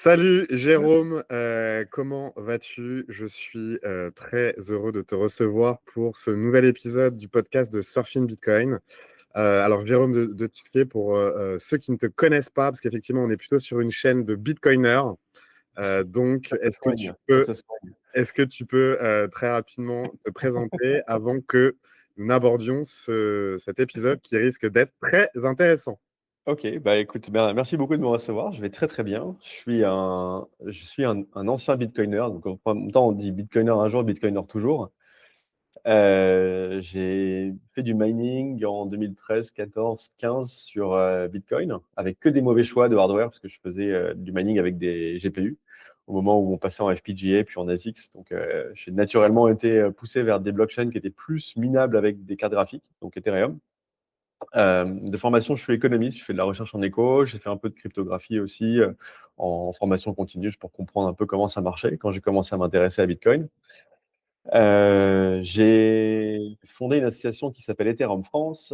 Salut Jérôme, comment vas-tu? Je suis très heureux de te recevoir pour ce nouvel épisode du podcast de Surfing Bitcoin. Alors Jérôme de Tissier, pour ceux qui ne te connaissent pas, parce qu'effectivement on est plutôt sur une chaîne de Bitcoiners, donc Ça se soigne, ça se soigne. est-ce que tu peux très rapidement te présenter avant que nous n'abordions cet épisode qui risque d'être très intéressant? Ok, bah écoute, merci beaucoup de me recevoir. Je vais très très bien. Je suis un ancien Bitcoiner, donc en même temps on dit Bitcoiner un jour, Bitcoiner toujours. J'ai fait du mining en 2013, 14, 15 sur Bitcoin, avec que des mauvais choix de hardware, parce que je faisais du mining avec des GPU au moment où on passait en FPGA puis en ASIC. Donc j'ai naturellement été poussé vers des blockchains qui étaient plus minables avec des cartes graphiques, donc Ethereum. De formation, je suis économiste, je fais de la recherche en éco, j'ai fait un peu de cryptographie aussi en formation continue juste pour comprendre un peu comment ça marchait quand j'ai commencé à m'intéresser à Bitcoin. J'ai fondé une association qui s'appelle Ethereum France,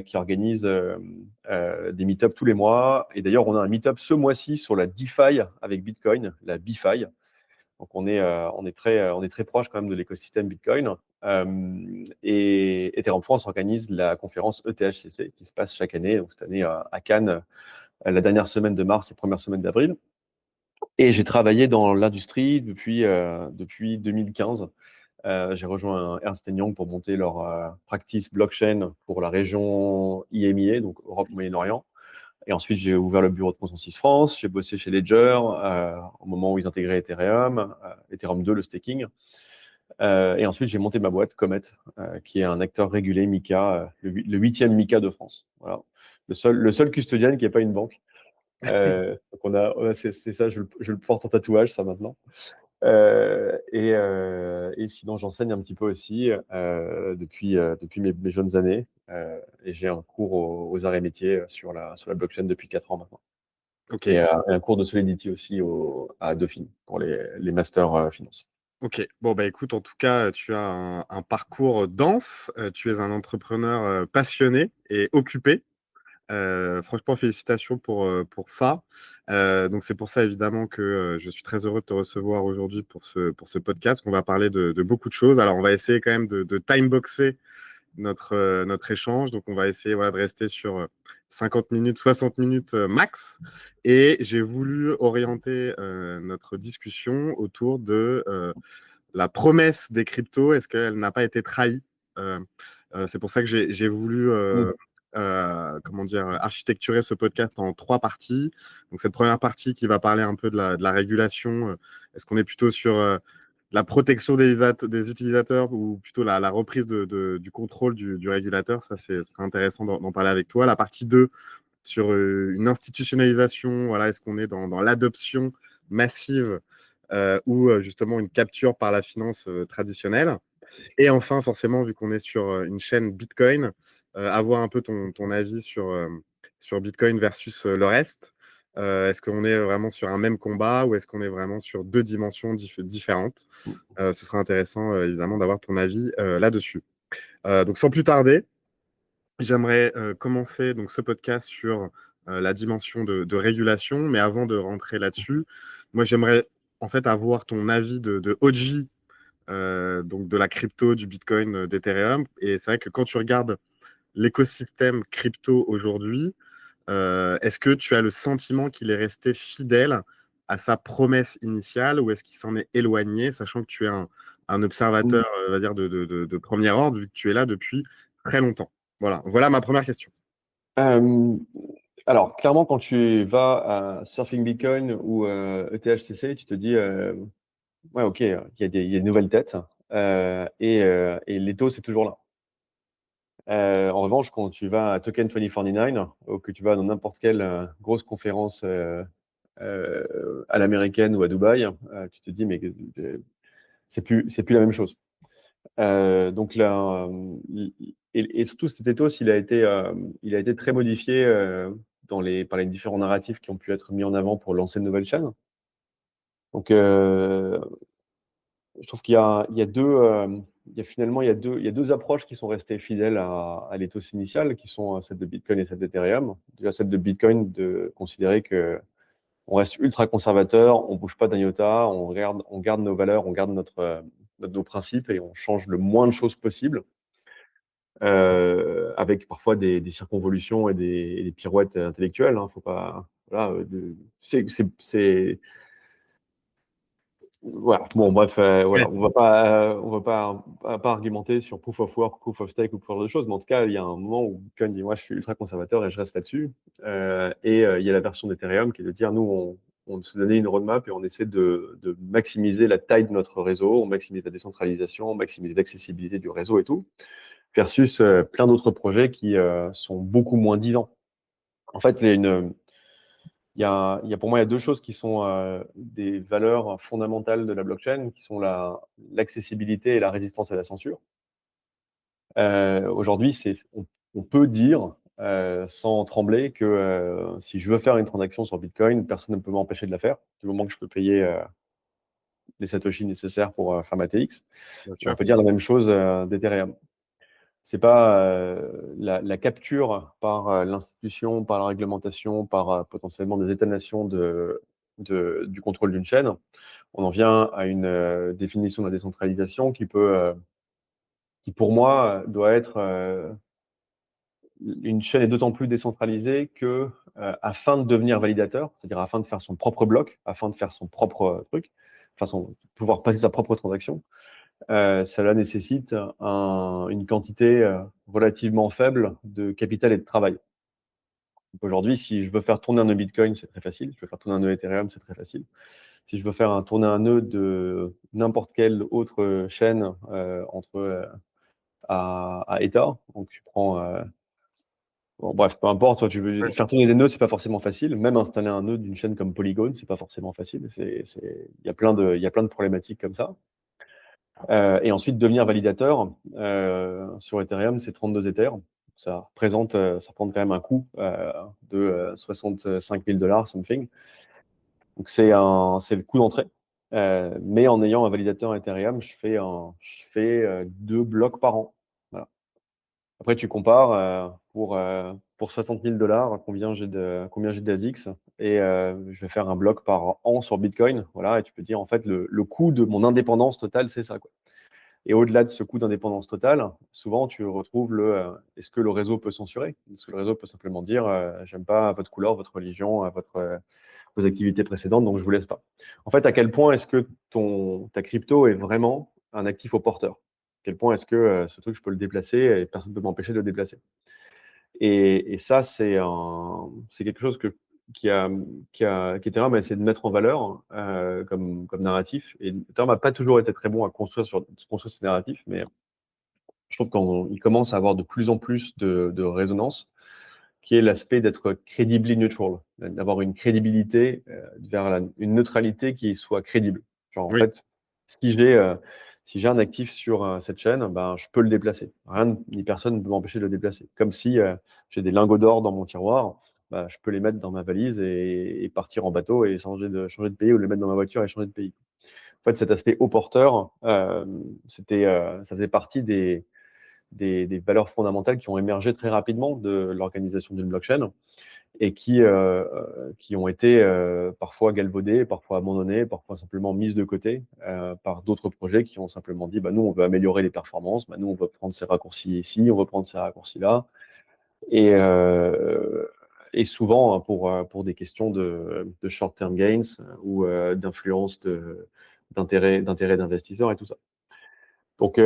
qui organise des meet-ups tous les mois. Et d'ailleurs, on a un meet-up ce mois-ci sur la DeFi avec Bitcoin, la BeFi. Donc on est très proche quand même de l'écosystème Bitcoin. Et Ethereum France organise la conférence ETHCC qui se passe chaque année. Donc cette année à Cannes, la dernière semaine de mars et première semaine d'avril. Et j'ai travaillé dans l'industrie depuis 2015. J'ai rejoint Ernst Young pour monter leur practice blockchain pour la région IMIA, donc Europe Moyen-Orient. Et ensuite, j'ai ouvert le bureau de Consensus France. J'ai bossé chez Ledger au moment où ils intégraient Ethereum, Ethereum 2, le staking. Et ensuite, j'ai monté ma boîte, Comet, qui est un acteur régulé MiCA, le 8e MiCA de France. Voilà. Le seul custodian qui n'est pas une banque. Donc c'est ça, je le porte en tatouage, ça maintenant. Et sinon, j'enseigne un petit peu aussi depuis mes jeunes années. Et j'ai un cours aux arts et métiers sur la blockchain depuis 4 ans maintenant. Ok. Et un cours de Solidity aussi à Dauphine pour les masters finance. Ok, bon bah écoute, en tout cas, tu as un parcours dense, tu es un entrepreneur passionné et occupé. Franchement, félicitations pour ça. Donc c'est pour ça évidemment que je suis très heureux de te recevoir aujourd'hui pour ce podcast. On va parler de beaucoup de choses. Alors on va essayer quand même de timeboxer notre échange. Donc, on va essayer voilà, de rester sur 50 minutes, 60 minutes max. Et j'ai voulu orienter notre discussion autour de la promesse des cryptos. Est-ce qu'elle n'a pas été trahie? euh, c'est pour ça que j'ai voulu comment dire, architecturer ce podcast en 3 parties. Donc, cette première partie qui va parler un peu de la régulation. Est-ce qu'on est plutôt sur la protection des utilisateurs ou plutôt la reprise du contrôle du régulateur? Ça, ce serait intéressant d'en parler avec toi. La partie 2 sur une institutionnalisation. Voilà, est-ce qu'on est dans l'adoption massive ou justement une capture par la finance traditionnelle? Et enfin, forcément, vu qu'on est sur une chaîne Bitcoin, avoir un peu ton avis sur Bitcoin versus le reste. Est-ce qu'on est vraiment sur un même combat ou est-ce qu'on est vraiment sur 2 dimensions différentes? Ce serait intéressant, évidemment, d'avoir ton avis là-dessus. Donc, sans plus tarder, j'aimerais commencer donc, ce podcast sur la dimension de régulation. Mais avant de rentrer là-dessus, moi, j'aimerais en fait avoir ton avis de OG, donc de la crypto, du Bitcoin, d'Ethereum. Et c'est vrai que quand tu regardes l'écosystème crypto aujourd'hui, est-ce que tu as le sentiment qu'il est resté fidèle à sa promesse initiale ou est-ce qu'il s'en est éloigné, sachant que tu es un observateur, on va dire, de premier ordre, vu que tu es là depuis très longtemps? Voilà ma première question. Euh, alors, clairement, quand tu vas à Surfing Bitcoin ou ETHCC, tu te dis, ouais, ok, il y a de nouvelles têtes et les taux, c'est toujours là. En revanche, quand tu vas à Token 2049 ou que tu vas dans n'importe quelle grosse conférence à l'américaine ou à Dubaï, tu te dis, mais c'est plus la même chose. Donc là, et surtout cet ethos, il a été très modifié par les différents narratifs qui ont pu être mis en avant pour lancer une nouvelle chaîne. Donc, je trouve qu'il y a deux, finalement, il y a deux approches qui sont restées fidèles à l'ethos initial, qui sont celle de Bitcoin et celle d'Ethereum. Déjà, celle de Bitcoin, de considérer que On reste ultra conservateur, on bouge pas d'un iota, on garde nos valeurs, on garde nos principes et on change le moins de choses possible, avec parfois des circonvolutions et des pirouettes intellectuelles. Hein, faut pas, voilà, c'est voilà. Bon, bref, Ouais, voilà, on va pas argumenter sur proof of work, proof of stake ou ce genre de choses, mais en tout cas, il y a un moment où Bitcoin dit, moi, je suis ultra conservateur et je reste là-dessus. Il y a la version d'Ethereum qui est de dire, nous, on se donnait une roadmap et on essaie de maximiser la taille de notre réseau, on maximise la décentralisation, on maximise l'accessibilité du réseau et tout, versus plein d'autres projets qui sont beaucoup moins disants. En fait, pour moi, il y a deux choses qui sont des valeurs fondamentales de la blockchain, qui sont l'accessibilité et la résistance à la censure. Aujourd'hui, on peut dire sans trembler que si je veux faire une transaction sur Bitcoin, personne ne peut m'empêcher de la faire, du moment que je peux payer les satoshis nécessaires pour faire ma TX. bien Et on sûr. peut dire la même chose d'Ethereum. C'est pas la capture par l'institution, par la réglementation, par potentiellement des États-nations du contrôle d'une chaîne. On en vient à une définition de la décentralisation qui pour moi doit être une chaîne est d'autant plus décentralisée que afin de devenir validateur, c'est-à-dire afin de faire son propre bloc, afin de faire son propre truc, pouvoir passer sa propre transaction, cela nécessite une quantité relativement faible de capital et de travail. Donc aujourd'hui, si je veux faire tourner un nœud Bitcoin, c'est très facile. Je veux faire tourner un nœud Ethereum, c'est très facile. Si je veux faire tourner un nœud de n'importe quelle autre chaîne à Ether, donc tu prends bon, bref, peu importe, toi, tu veux Ouais. faire tourner des nœuds, c'est pas forcément facile. Même installer un nœud d'une chaîne comme Polygon, c'est pas forcément facile. Il y a plein de problématiques comme ça. Et ensuite, devenir validateur sur Ethereum, c'est 32 Ethers. Ça représente quand même un coût de 65 000 dollars, something. Donc, c'est le coût d'entrée. Mais en ayant un validateur Ethereum, je fais 2 blocs par an. Voilà. Après, tu compares pour 60 000 dollars combien j'ai d'ASICS et je vais faire un bloc par an sur Bitcoin. Voilà, et tu peux dire en fait le coût de mon indépendance totale, c'est ça, quoi. Et au-delà de ce coût d'indépendance totale, souvent tu retrouves est-ce que le réseau peut censurer? Est-ce que le réseau peut simplement dire j'aime pas votre couleur, votre religion, vos activités précédentes, donc je vous laisse pas. En fait, à quel point est-ce que ta crypto est vraiment un actif au porteur? À quel point est-ce que ce truc, je peux le déplacer et personne ne peut m'empêcher de le déplacer? Et ça, c'est quelque chose qui a, qu'Ethereum a essayé de mettre en valeur comme narratif. Et Ethereum n'a pas toujours été très bon à construire ces narratifs, mais je trouve qu'il commence à avoir de plus en plus de résonance, qui est l'aspect d'être credibly neutral, d'avoir une crédibilité vers une neutralité qui soit crédible. Genre, en Oui, fait, si j'ai euh, si j'ai un actif sur cette chaîne, ben, je peux le déplacer. Rien ni personne ne peut m'empêcher de le déplacer. Comme si j'ai des lingots d'or dans mon tiroir, ben, je peux les mettre dans ma valise et partir en bateau et changer de pays ou les mettre dans ma voiture et changer de pays. En fait, cet aspect haut porteur, ça faisait partie des valeurs fondamentales qui ont émergé très rapidement de l'organisation d'une blockchain et qui ont été parfois galvaudées, parfois abandonnées, parfois simplement mises de côté par d'autres projets qui ont simplement dit bah, nous, on veut améliorer les performances, bah, nous, on veut prendre ces raccourcis ici, on veut prendre ces raccourcis là. Et, euh, et souvent, hein, pour des questions de short-term gains ou d'influence d'intérêt d'investisseurs et tout ça. Donc,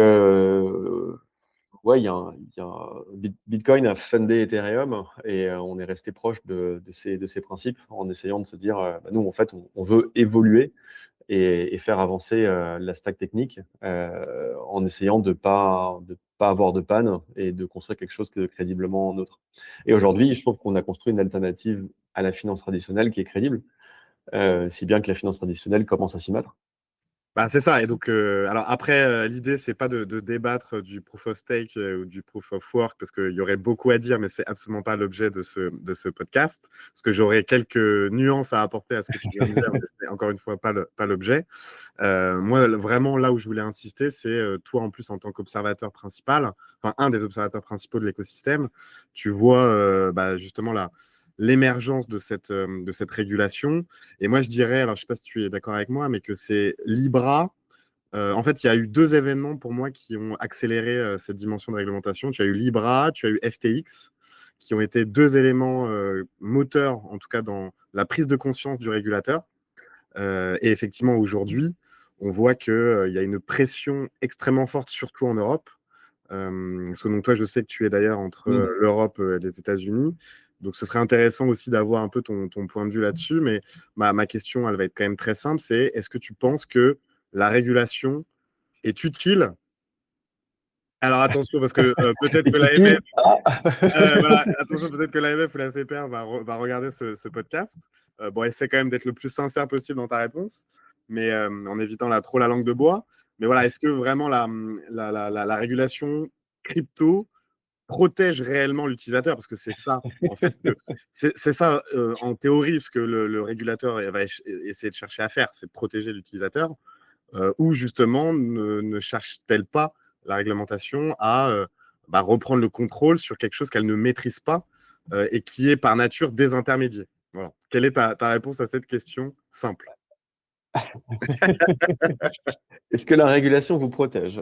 ouais, Bitcoin a fundé Ethereum et on est resté proche de ces principes en essayant de se dire, bah, nous, en fait, on veut évoluer et faire avancer la stack technique en essayant de pas avoir de panne et de construire quelque chose de crédiblement neutre. Et bien sûr. aujourd'hui, je trouve qu'on a construit une alternative à la finance traditionnelle qui est crédible, si bien que la finance traditionnelle commence à s'y mettre. Bah, c'est ça. Et donc, alors après, l'idée, c'est pas de débattre du proof of stake ou du proof of work, parce qu'il y aurait beaucoup à dire, mais c'est absolument pas l'objet de ce podcast. Parce que j'aurais quelques nuances à apporter à ce que tu viens de dire, mais c'est encore une fois pas l'objet. Moi, vraiment, là où je voulais insister, c'est toi, en plus, en tant qu'observateur principal, enfin, un des observateurs principaux de l'écosystème, tu vois bah, justement là. l'émergence de cette régulation. Et moi, je dirais, alors je ne sais pas si tu es d'accord avec moi, mais que c'est Libra. En fait, il y a eu deux événements pour moi qui ont accéléré cette dimension de réglementation. Tu as eu Libra, tu as eu FTX, qui ont été deux éléments moteurs, en tout cas dans la prise de conscience du régulateur. Et effectivement, aujourd'hui, on voit qu'il y a une pression extrêmement forte, surtout en Europe. Parce que donc, toi, je sais que tu es d'ailleurs entre l'Europe et les États-Unis. Donc, ce serait intéressant aussi d'avoir un peu ton point de vue là-dessus. Mais ma question, elle va être quand même très simple. C'est est-ce que tu penses que la régulation est utile? Alors attention, parce que peut-être que l'AMF, Est-il voilà, attention, peut-être que l'AMF ou la CPR va regarder ce podcast. Bon, essaie quand même d'être le plus sincère possible dans ta réponse, mais en évitant trop la langue de bois. Mais voilà, est-ce que vraiment la régulation crypto protège réellement l'utilisateur? Parce que c'est ça, en fait, c'est ça, en théorie, ce que le régulateur va essayer de chercher à faire, c'est de protéger l'utilisateur. Ou justement ne cherche-t-elle pas la réglementation à reprendre le contrôle sur quelque chose qu'elle ne maîtrise pas et qui est par nature désintermédié? Voilà. Quelle est ta réponse à cette question simple? Est-ce que la régulation vous protège?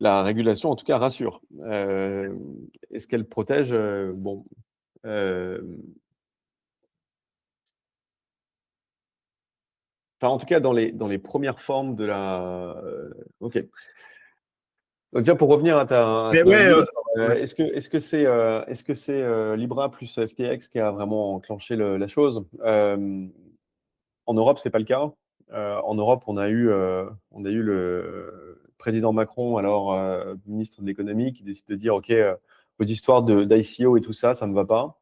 La régulation, en tout cas, rassure. Est-ce qu'elle protège? Bon, enfin, en tout cas, dans les premières formes de la. Ok. Donc, déjà, pour revenir à Mais ton ouais, avis, ouais. est-ce que c'est Libra plus FTX qui a vraiment enclenché la chose? En Europe, c'est pas le cas. En Europe, on a eu le président Macron, alors ministre de l'économie, qui décide de dire, OK, vos histoires d'ICO et tout ça, ça me va pas.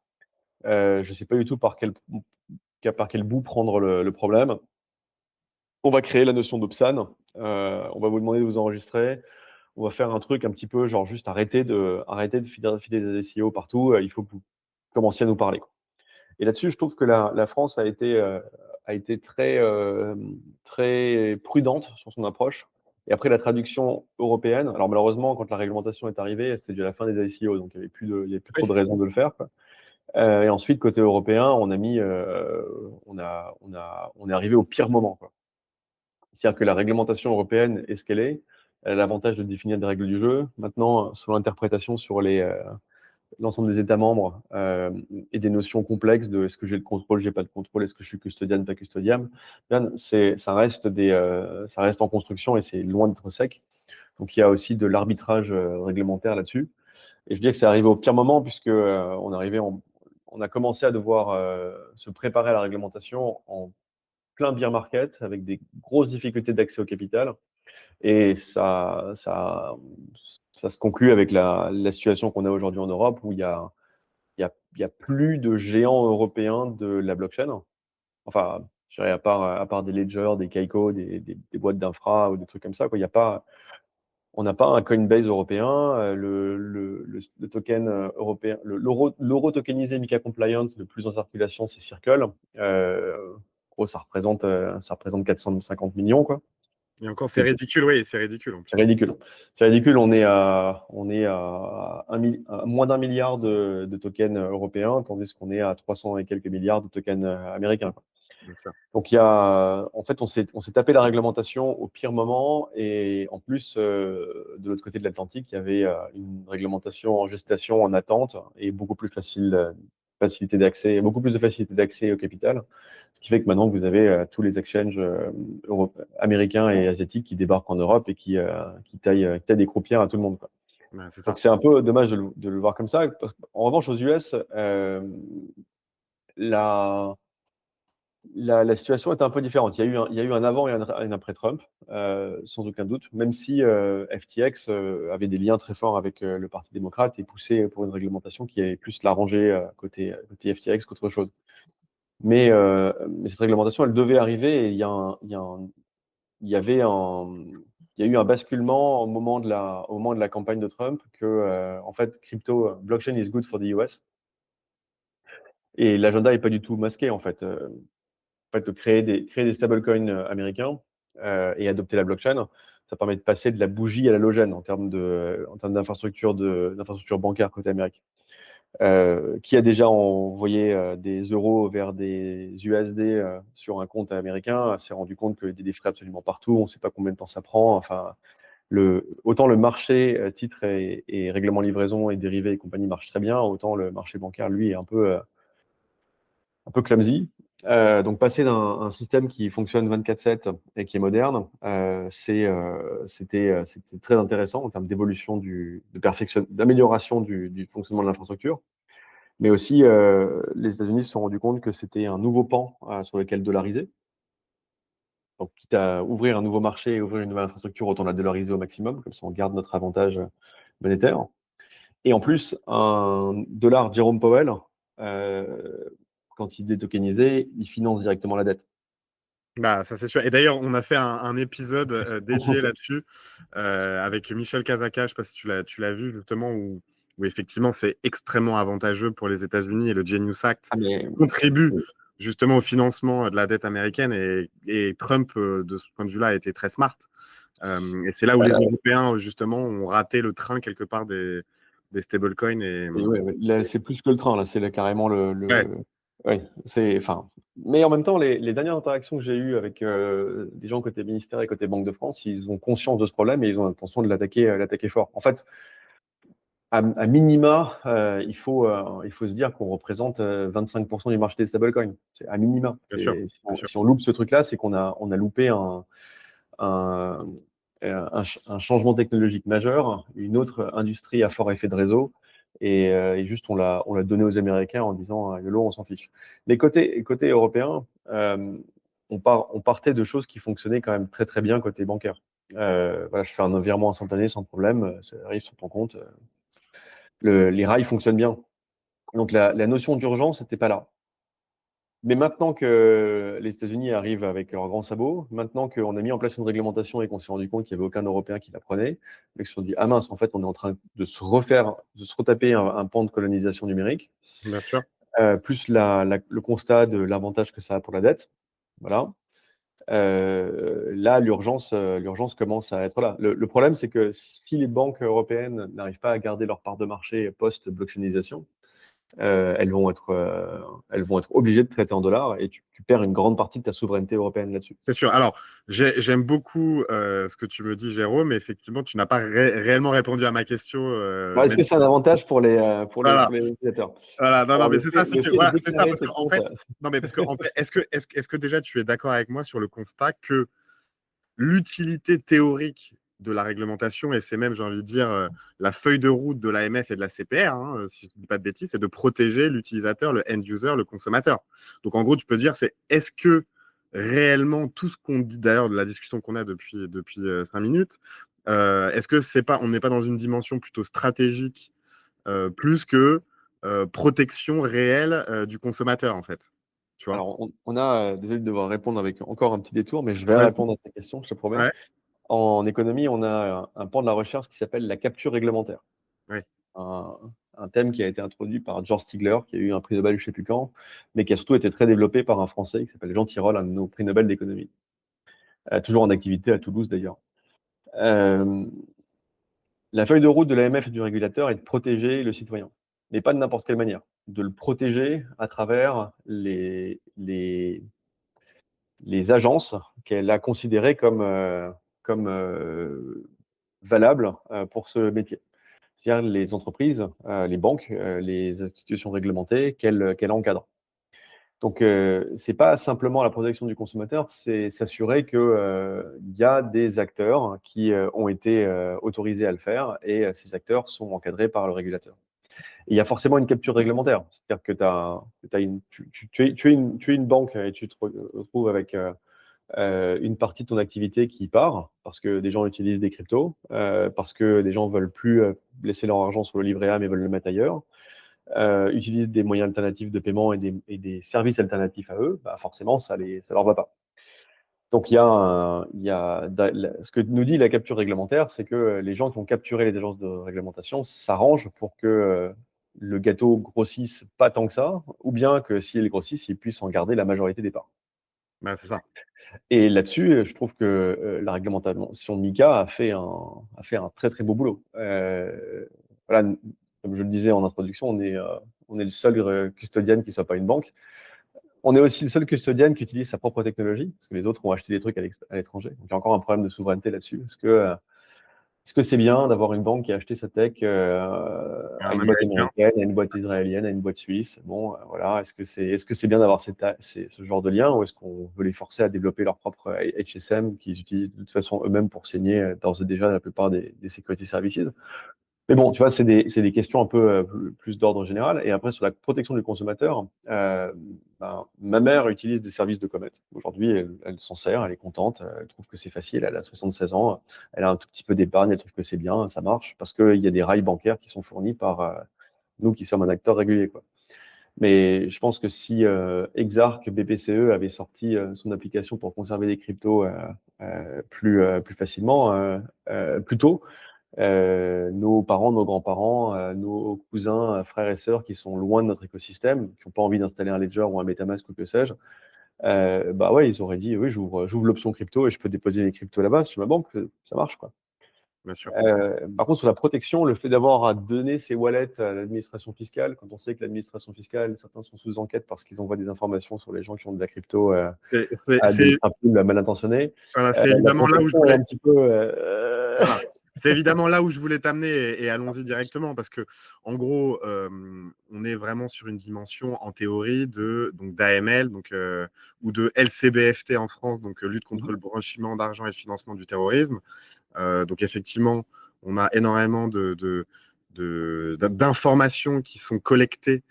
Je sais pas du tout par quel bout prendre le problème. On va créer la notion d'Obsan. On va vous demander de vous enregistrer. On va faire un truc un petit peu genre juste arrêter de filer des SEO partout. Il faut que vous commenciez à nous parler, quoi. Et là-dessus, je trouve que la France a été très prudente sur son approche. Et après, la traduction européenne, alors malheureusement, quand la réglementation est arrivée, c'était déjà la fin des ICO, donc il y avait plus trop de raisons de le faire, quoi. Et ensuite, côté européen, on est arrivé au pire moment, quoi. C'est-à-dire que la réglementation européenne est ce qu'elle est. Elle a l'avantage de définir des règles du jeu. Maintenant, sur l'interprétation sur l'ensemble des États membres et des notions complexes de est-ce que j'ai le contrôle, j'ai pas de contrôle, est-ce que je suis custodian, pas custodian, ça reste en construction et c'est loin d'être sec. Donc il y a aussi de l'arbitrage réglementaire là-dessus. Et je dis que c'est arrivé au pire moment puisque on a commencé à devoir se préparer à la réglementation en plein bear market avec des grosses difficultés d'accès au capital. Et ça se conclut avec la situation qu'on a aujourd'hui en Europe où il y a plus de géants européens de la blockchain. Enfin, je dirais à part des Ledger, des Kaiko, des boîtes d'infra ou des trucs comme ça, quoi. On n'a pas un Coinbase européen. Le token européen, l'euro tokenisé MiCA compliant le plus en circulation, c'est Circle. Gros, ça représente 450 millions, quoi. Et encore, c'est ridicule, oui, c'est ridicule en plus. C'est ridicule. C'est ridicule. On est à moins d'un milliard de tokens européens, tandis qu'on est à 300 et quelques milliards de tokens américains, quoi. Bien sûr. Donc, en fait, on s'est tapé la réglementation au pire moment. Et en plus, de l'autre côté de l'Atlantique, il y avait une réglementation en gestation, en attente, et beaucoup plus beaucoup plus de facilité d'accès au capital. Ce qui fait que maintenant, vous avez tous les exchanges américains et asiatiques qui débarquent en Europe et qui taillent des croupières à tout le monde, quoi. Ouais, c'est ça. Donc, c'est un peu dommage de le voir comme ça. En revanche, aux US, la, la situation est un peu différente. Il y a eu un avant et un après Trump, sans aucun doute, même si FTX avait des liens très forts avec le Parti démocrate et poussait pour une réglementation qui allait plus l'arranger côté FTX qu'autre chose. Mais cette réglementation, elle devait arriver et il y a eu un basculement au moment de la campagne de Trump que, en fait, blockchain is good for the US. Et l'agenda n'est pas du tout masqué, en fait. De créer des stablecoins américains et adopter la blockchain. Ça permet de passer de la bougie à l'halogène en termes d'infrastructure bancaire côté Amérique. Qui a déjà envoyé des euros vers des USD sur un compte américain s'est rendu compte qu'il y a des frais absolument partout, on ne sait pas combien de temps ça prend. Enfin, autant le marché titres et règlements livraison et dérivés et compagnie marche très bien, autant le marché bancaire, lui, est un peu clumsy. Donc, passer d'un système qui fonctionne 24/7 et qui est moderne, c'était très intéressant en termes d'évolution, d'amélioration du fonctionnement de l'infrastructure. Mais aussi, les États-Unis se sont rendus compte que c'était un nouveau pan sur lequel dollariser. Donc, quitte à ouvrir un nouveau marché et ouvrir une nouvelle infrastructure, autant la dollariser au maximum, comme ça on garde notre avantage monétaire. Et en plus, un dollar Jerome Powell, quand il est tokenisé, il finance directement la dette. Bah, ça c'est sûr. Et d'ailleurs, on a fait un épisode dédié là-dessus avec Michel Kazaka, je ne sais pas si tu l'as vu justement, où effectivement c'est extrêmement avantageux pour les États-Unis et le Genius Act Ah, mais contribue justement au financement de la dette américaine et Trump, de ce point de vue-là, a été très smart. Et c'est là où les Européens, justement, ont raté le train quelque part des stablecoins. là, c'est plus que le train, là, c'est là, carrément Ouais, ouais, enfin. Mais en même temps, les dernières interactions que j'ai eues avec des gens côté ministère et côté Banque de France, ils ont conscience de ce problème et ils ont l'intention de l'attaquer fort. En fait, à minima, il faut se dire qu'on représente 25% du marché des stablecoins. C'est à minima. bien sûr, bien sûr. Si on loupe ce truc-là, c'est qu'on a loupé un, un changement technologique majeur, une autre industrie à fort effet de réseau, et juste on l'a donné aux Américains en disant YOLO, on s'en fiche. Mais côté européen, on partait de choses qui fonctionnaient quand même très très bien côté bancaire. Voilà, je fais un virement instantané sans problème, ça arrive sur ton compte. Les rails fonctionnent bien. Donc la notion d'urgence n'était pas là. Mais maintenant que les États-Unis arrivent avec leurs grands sabots, maintenant qu'on a mis en place une réglementation et qu'on s'est rendu compte qu'il n'y avait aucun Européen qui la prenait, mais qu'ils se sont dit, ah mince, en fait, on est en train de se retaper un pan de colonisation numérique, Bien sûr. plus le constat de l'avantage que ça a pour la dette. Voilà. Là, l'urgence commence à être là. Le problème, c'est que si les banques européennes n'arrivent pas à garder leur part de marché post-blockchainisation, elles vont être obligées de traiter en dollars et tu perds une grande partie de ta souveraineté européenne là-dessus. C'est sûr. Alors, j'aime beaucoup ce que tu me dis, Jérôme, mais effectivement, tu n'as pas réellement répondu à ma question. Est-ce que c'est un avantage pour Voilà. les utilisateurs? Voilà, non, Alors, mais c'est ça, le fait de voilà, c'est ça, déclarer parce tes qu'en comptes, fait, non, mais parce qu'en fait, est-ce que déjà tu es d'accord avec moi sur le constat que l'utilité théorique de la réglementation, et c'est même, j'ai envie de dire, la feuille de route de l'AMF et de la CPR, hein, si je ne dis pas de bêtises, c'est de protéger l'utilisateur, le end user, le consommateur. Donc en gros, tu peux dire, c'est est-ce que réellement tout ce qu'on dit, d'ailleurs, de la discussion qu'on a depuis 5 minutes, est-ce que c'est pas, on n'est pas dans une dimension plutôt stratégique plus que protection réelle du consommateur, en fait. Tu vois? alors on a, désolé de devoir répondre avec encore un petit détour, mais je vais Vas-y. répondre à ta question, je te promets. Ouais, En économie, on a un pan de la recherche qui s'appelle la capture réglementaire. ouais. Un, un thème qui a été introduit par George Stigler, qui a eu un prix Nobel, je ne sais plus quand, mais qui a surtout été très développé par un Français qui s'appelle Jean Tirole, un de nos prix Nobel d'économie. Toujours en activité à Toulouse d'ailleurs. Euh, la feuille de route de l'AMF et du régulateur est de protéger le citoyen, mais pas de n'importe quelle manière. De le protéger à travers les agences qu'elle a considérées comme valables pour ce métier. C'est-à-dire les entreprises, les banques, les institutions réglementées qu'elle encadre. Donc, c'est pas simplement la protection du consommateur, c'est s'assurer qu'il y a des acteurs qui ont été autorisés à le faire et ces acteurs sont encadrés par le régulateur. Et il y a forcément une capture réglementaire, c'est-à-dire que tu es une banque et tu te retrouves avec une partie de ton activité qui part parce que des gens utilisent des cryptos, parce que des gens veulent plus laisser leur argent sur le livret A mais veulent le mettre ailleurs, utilisent des moyens alternatifs de paiement et des services alternatifs à eux, bah forcément, ça leur va pas. Donc, ce que nous dit la capture réglementaire, c'est que les gens qui ont capturé les agences de réglementation s'arrangent pour que le gâteau grossisse pas tant que ça, ou bien que s'ils grossissent, ils puissent en garder la majorité des parts. Bah, c'est ça. Et là-dessus, je trouve que la réglementation MiCA a fait un très très beau boulot. Voilà, comme je le disais en introduction, on est le seul custodian qui ne soit pas une banque. On est aussi le seul custodian qui utilise sa propre technologie, parce que les autres ont acheté des trucs à l'étranger. Donc il y a encore un problème de souveraineté là-dessus. Est-ce que c'est bien d'avoir une banque qui a acheté sa tech à Un une boîte Américain. américaine, à une boîte israélienne, à une boîte suisse? Bon, voilà. Est-ce que c'est bien d'avoir ce genre de lien, ou est-ce qu'on veut les forcer à développer leur propre HSM qu'ils utilisent de toute façon eux-mêmes pour signer d'ores et déjà la plupart des security services? Mais bon, tu vois, c'est des questions un peu plus d'ordre général. Et après, sur la protection du consommateur, ma mère utilise des services de Comet. Aujourd'hui, elle s'en sert, elle est contente, elle trouve que c'est facile, elle a 76 ans, elle a un tout petit peu d'épargne, elle trouve que c'est bien, ça marche, parce qu'il y a des rails bancaires qui sont fournis par nous qui sommes un acteur régulier, quoi. Mais je pense que si Exarch, BPCE avait sorti son application pour conserver des cryptos plus facilement, plus tôt, nos parents, nos grands-parents, nos cousins, frères et sœurs qui sont loin de notre écosystème, qui n'ont pas envie d'installer un Ledger ou un MetaMask ou que sais-je, bah ouais, ils auraient dit oui, j'ouvre l'option crypto et je peux déposer les cryptos là-bas sur ma banque, ça marche, quoi. Bien sûr. Par contre, sur la protection, le fait d'avoir à donner ses wallets à l'administration fiscale, quand on sait que l'administration fiscale, certains sont sous enquête parce qu'ils envoient des informations sur les gens qui ont de la crypto C'est c'est- à des c'est- trafics mal intentionnés, voilà, c'est la évidemment là où je protection est voulais. un petit peu. Voilà. C'est évidemment là où je voulais t'amener et allons-y directement parce que en gros, on est vraiment sur une dimension en théorie donc d'AML ou de LCBFT en France, donc lutte contre le blanchiment d'argent et le financement du terrorisme. Donc effectivement, on a énormément d'informations qui sont collectées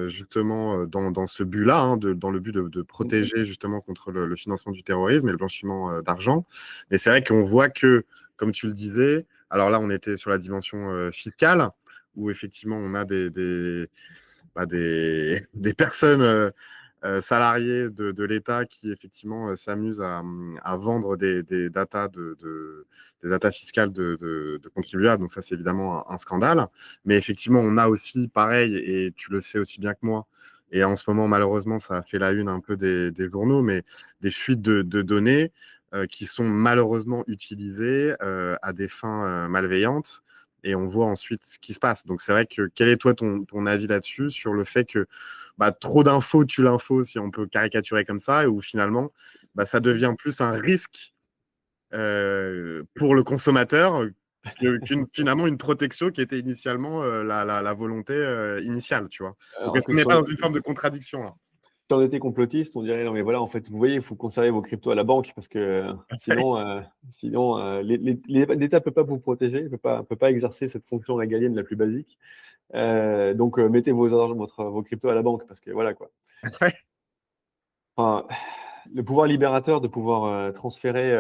justement dans ce but-là, hein, dans le but de protéger justement contre le financement du terrorisme et le blanchiment d'argent. Mais c'est vrai qu'on voit que, comme tu le disais, alors là, on était sur la dimension fiscale, où effectivement, on a des personnes salariés de l'État qui effectivement s'amusent à vendre des datas des datas fiscales de contribuables. Donc ça, c'est évidemment un scandale. Mais effectivement, on a aussi, pareil, et tu le sais aussi bien que moi, et en ce moment, malheureusement, ça a fait la une un peu des journaux, mais des fuites de données qui sont malheureusement utilisées à des fins malveillantes. Et on voit ensuite ce qui se passe. Donc c'est vrai que quel est toi ton avis là-dessus sur le fait que trop d'infos tue l'info, si on peut caricaturer comme ça, et où finalement, ça devient plus un risque pour le consommateur finalement une protection qui était initialement la volonté initiale, tu vois. Donc, Alors est-ce que qu'on n'est pas dans une forme de contradiction là? si on était complotiste, on dirait non mais voilà, en fait, vous voyez, il faut conserver vos cryptos à la banque parce que sinon, l'État peut pas vous protéger, peut pas exercer cette fonction régalienne la plus basique. Donc mettez vos cryptos à la banque parce que voilà, quoi. Ouais, Enfin, le pouvoir libérateur de pouvoir transférer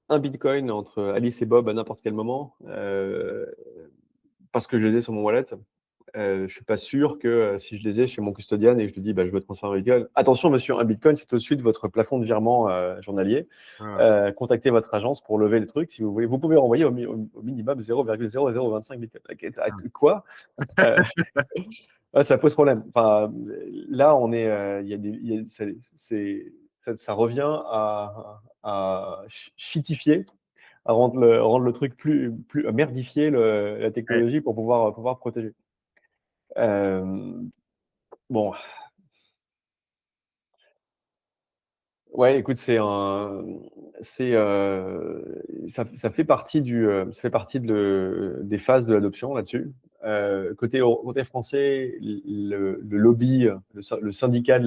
un bitcoin entre Alice et Bob à n'importe quel moment, parce que je les ai sur mon wallet. Je suis pas sûr que si je les ai chez mon custodian et que je lui dis bah, je veux transférer un bitcoin. Attention monsieur, un bitcoin c'est au-dessus de votre plafond de virement journalier. voilà. Contactez votre agence pour lever le truc si vous voulez. Vous pouvez renvoyer au minimum 0,0025 bitcoin. Quoi? Euh, ça pose problème. Enfin, là on est, il y a des, il y a- ça revient à chitifier, à rendre le truc plus merdifier la Ouais, technologie pour pouvoir protéger. Euh, Bon, ouais, écoute, ça fait partie ça fait partie des phases de l'adoption là-dessus. Côté français, le lobby, le syndicat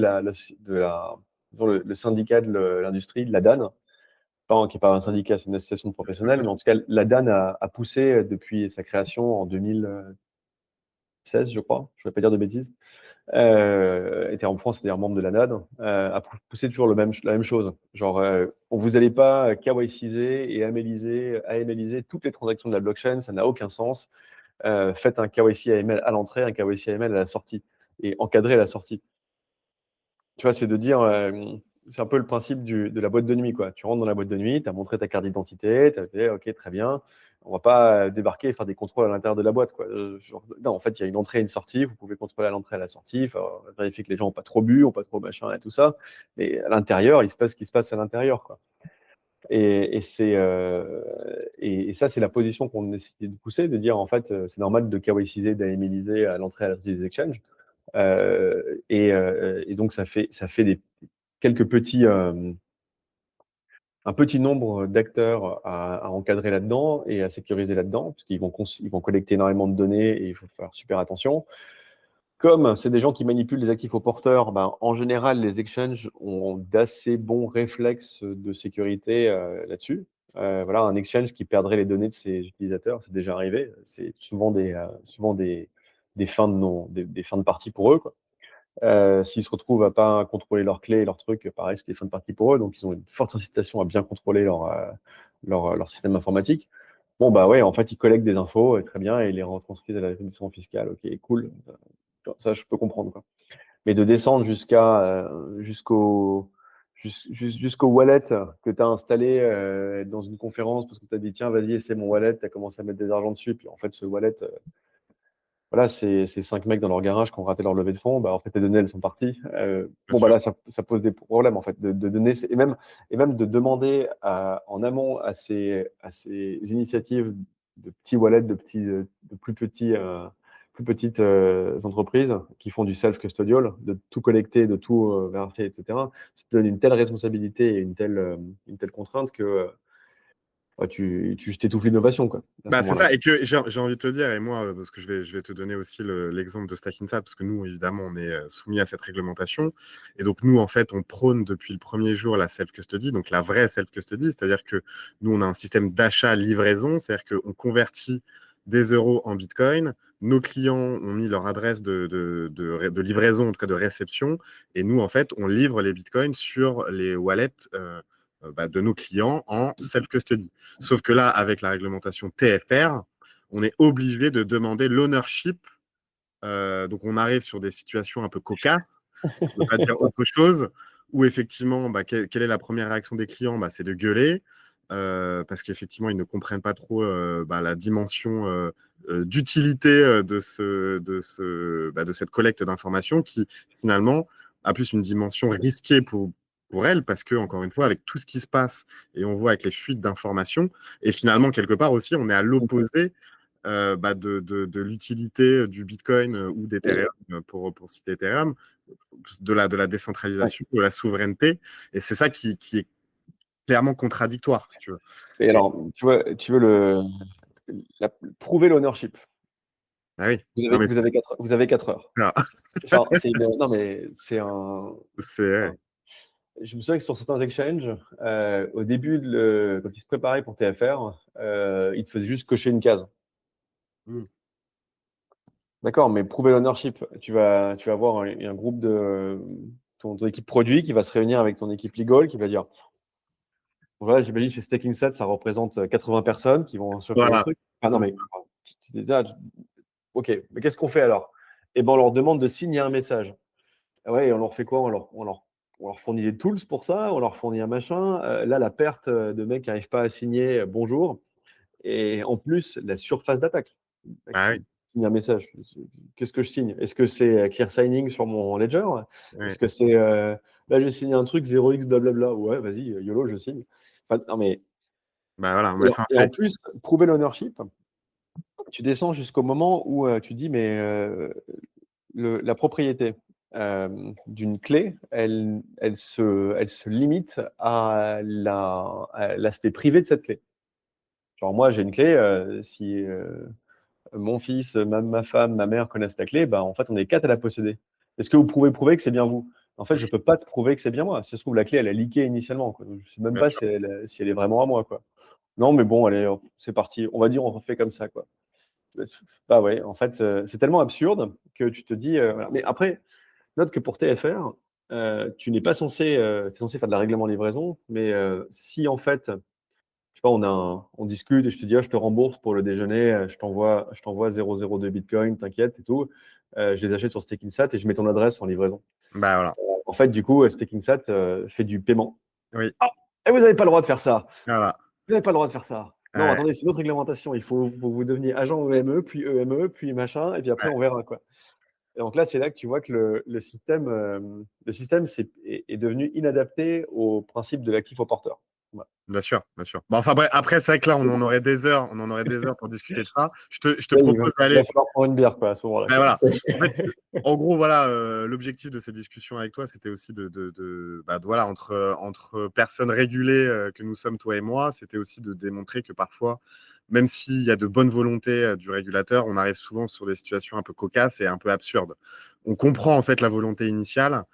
disons le syndicat de l'industrie, de la DAN, qui n'est pas un syndicat, c'est une association de professionnels, mais en tout cas, la DAN a poussé depuis sa création en 2016, je crois, je ne vais pas dire de bêtises, était en France, c'est-à-dire membre de la NAD, a poussé toujours la même chose. Genre, vous n'allez pas KYCiser et AMLiser toutes les transactions de la blockchain, ça n'a aucun sens. Faites un KYC AML à l'entrée, un KYC AML à la sortie, et encadrez la sortie. Tu vois, c'est de dire, c'est un peu le principe de la boîte de nuit, quoi. Tu rentres dans la boîte de nuit, tu as montré ta carte d'identité, tu as fait OK, très bien. On va pas débarquer et faire des contrôles à l'intérieur de la boîte, quoi. Non, en fait, il y a une entrée et une sortie. Vous pouvez contrôler à l'entrée et à la sortie, vérifier que les gens n'ont pas trop bu, n'ont pas trop machin et tout ça. Mais à l'intérieur, il se passe ce qui se passe à l'intérieur, quoi. Et ça, c'est la position qu'on essaie de pousser, de dire en fait, c'est normal de KYCiser, d'anonymiser à l'entrée et à la sortie des exchanges. Et donc, ça fait quelques un petit nombre d'acteurs à encadrer là-dedans et à sécuriser là-dedans, parce ils vont collecter énormément de données et il faut faire super attention. Comme c'est des gens qui manipulent les actifs aux porteurs, ben, en général, les exchanges ont d'assez bons réflexes de sécurité là-dessus. Voilà, un exchange qui perdrait les données de ses utilisateurs, c'est déjà arrivé. C'est souvent des fins de des fins de partie pour eux, quoi. S'ils se retrouvent à pas contrôler leurs clés et leurs trucs, pareil, c'est des fins de partie pour eux. Donc, ils ont une forte incitation à bien contrôler leur système informatique. Bon, bah ouais, en fait, ils collectent des infos, très bien, et ils les retranscrivent à la administration fiscale. Ok, cool. Ça, je peux comprendre, quoi. Mais de descendre jusqu'au wallet que tu as installé dans une conférence parce que tu as dit, tiens, vas-y, c'est mon wallet, tu as commencé à mettre des argents dessus, puis en fait, ce wallet, voilà, c'est 5 mecs dans leur garage qui ont raté leur levée de fonds. Bah, en fait, les données, elles sont parties. Bien Bon, bah sûr. là, ça pose des problèmes, en fait, de donner, et même de demander en amont à ces initiatives de petits wallets, de plus petites entreprises qui font du self-custodial, de tout collecter, de tout verser, etc. Ça te donne une telle responsabilité et une telle contrainte que tu t'étouffes l'innovation, quoi, à ce Bah, c'est moment-là. ça, et que j'ai envie de te dire, et moi, parce que je vais te donner aussi l'exemple de Stackinsat, parce que nous, évidemment, on est soumis à cette réglementation. Et donc, nous, en fait, on prône depuis le premier jour la self-custody, donc la vraie self-custody, c'est-à-dire que nous, on a un système d'achat-livraison, c'est-à-dire qu'on convertit des euros en Bitcoin. Nos clients ont mis leur adresse de livraison, en tout cas de réception, et nous, en fait, on livre les Bitcoins sur les wallets de nos clients en self-custody. Sauf que là, avec la réglementation TFR, on est obligé de demander l'ownership. Donc, on arrive sur des situations un peu cocasses, je ne veux pas dire autre chose, où effectivement, quelle est la première réaction des clients? C'est de gueuler, parce qu'effectivement, ils ne comprennent pas trop la dimension d'utilité de cette collecte d'informations qui, finalement, a plus une dimension risquée pour elle, parce que, encore une fois, avec tout ce qui se passe, et on voit avec les fuites d'informations, et finalement, quelque part aussi, on est à l'opposé de l'utilité du Bitcoin ou d'Ethereum, pour citer Ethereum, de la Ouais. décentralisation, de la souveraineté. Et c'est ça qui est clairement contradictoire, si tu veux. Et Et, alors, tu veux prouver l'ownership. ah oui, Vous non avez, mais vous avez 4 heures. ah, Enfin, non, mais c'est c'est je me souviens que sur certains exchanges, au début, quand ils se préparaient pour TFR, ils te faisaient juste cocher une case. mm, D'accord, mais prouver l'ownership, tu vas avoir un groupe de ton équipe produit qui va se réunir avec ton équipe legal qui va dire, voilà, j'imagine chez StakingSat, ça représente 80 personnes qui vont chauffer les voilà. trucs. Ah non, mais déjà, ok, mais qu'est-ce qu'on fait alors? Eh ben, on leur demande de signer un message. Ah ouais, et on leur fait quoi? On leur fournit des tools pour ça, on leur fournit un machin. Là, la perte de mecs qui n'arrivent pas à signer bonjour. Et en plus, la surface d'attaque. Ah oui, Signer un message. Qu'est-ce que je signe? Est-ce que c'est clear signing sur mon ledger? oui. Est-ce que c'est là, j'ai signé un truc 0x blablabla? Ouais, vas-y, YOLO, je signe. Enfin, non, mais, Voilà, mais enfin, et en plus, prouver l'ownership, tu descends jusqu'au moment où tu dis, mais la propriété d'une clé, elle se limite à l'aspect privé de cette clé. Genre, moi, j'ai une clé, si mon fils, ma femme, ma mère connaissent la clé, ben, en fait, on est 4 à la posséder. Est-ce que vous pouvez prouver que c'est bien vous? En fait, je ne peux pas te prouver que c'est bien moi. Si ça se trouve, la clé, elle a leaké initialement, quoi. Donc, je ne sais même bien pas sûr. si elle est vraiment à moi, quoi. Non, mais bon, allez, c'est parti. On va dire, on fait comme ça, quoi. Bah ouais, en fait, c'est tellement absurde que tu te dis, voilà. Mais après, note que pour TFR, tu n'es pas censé, tu es censé faire de la règlement livraison, mais si en fait, je sais pas, on discute et je te dis, ah, je te rembourse pour le déjeuner, je t'envoie 0,02 Bitcoin, t'inquiète et tout, je les achète sur StakingSat et je mets ton adresse en livraison. Voilà. En fait, du coup, StakingSat fait du paiement. Oui, Ah, et vous n'avez pas le droit de faire ça. voilà. Vous n'avez pas le droit de faire ça. Non, Ouais, attendez, c'est une autre réglementation. Il faut que vous deveniez agent EME, puis EME, puis machin, et puis après, ouais, on verra, quoi. Et donc là, c'est là que tu vois que le système est devenu inadapté au principe de l'actif au porteur. Voilà. bien sûr, bien sûr. Bon, enfin bref, après, c'est vrai que là, on en aurait des heures pour discuter de ça. Je te Là, propose il va d'aller. falloir prendre une bière, quoi, à ce moment-là, Ben quoi. voilà. En fait, en gros, voilà, l'objectif de cette discussion avec toi, c'était aussi voilà, entre personnes régulées que nous sommes, toi et moi, c'était aussi de démontrer que parfois, même s'il y a de bonnes volontés du régulateur, on arrive souvent sur des situations un peu cocasses et un peu absurdes. On comprend en fait la volonté initiale,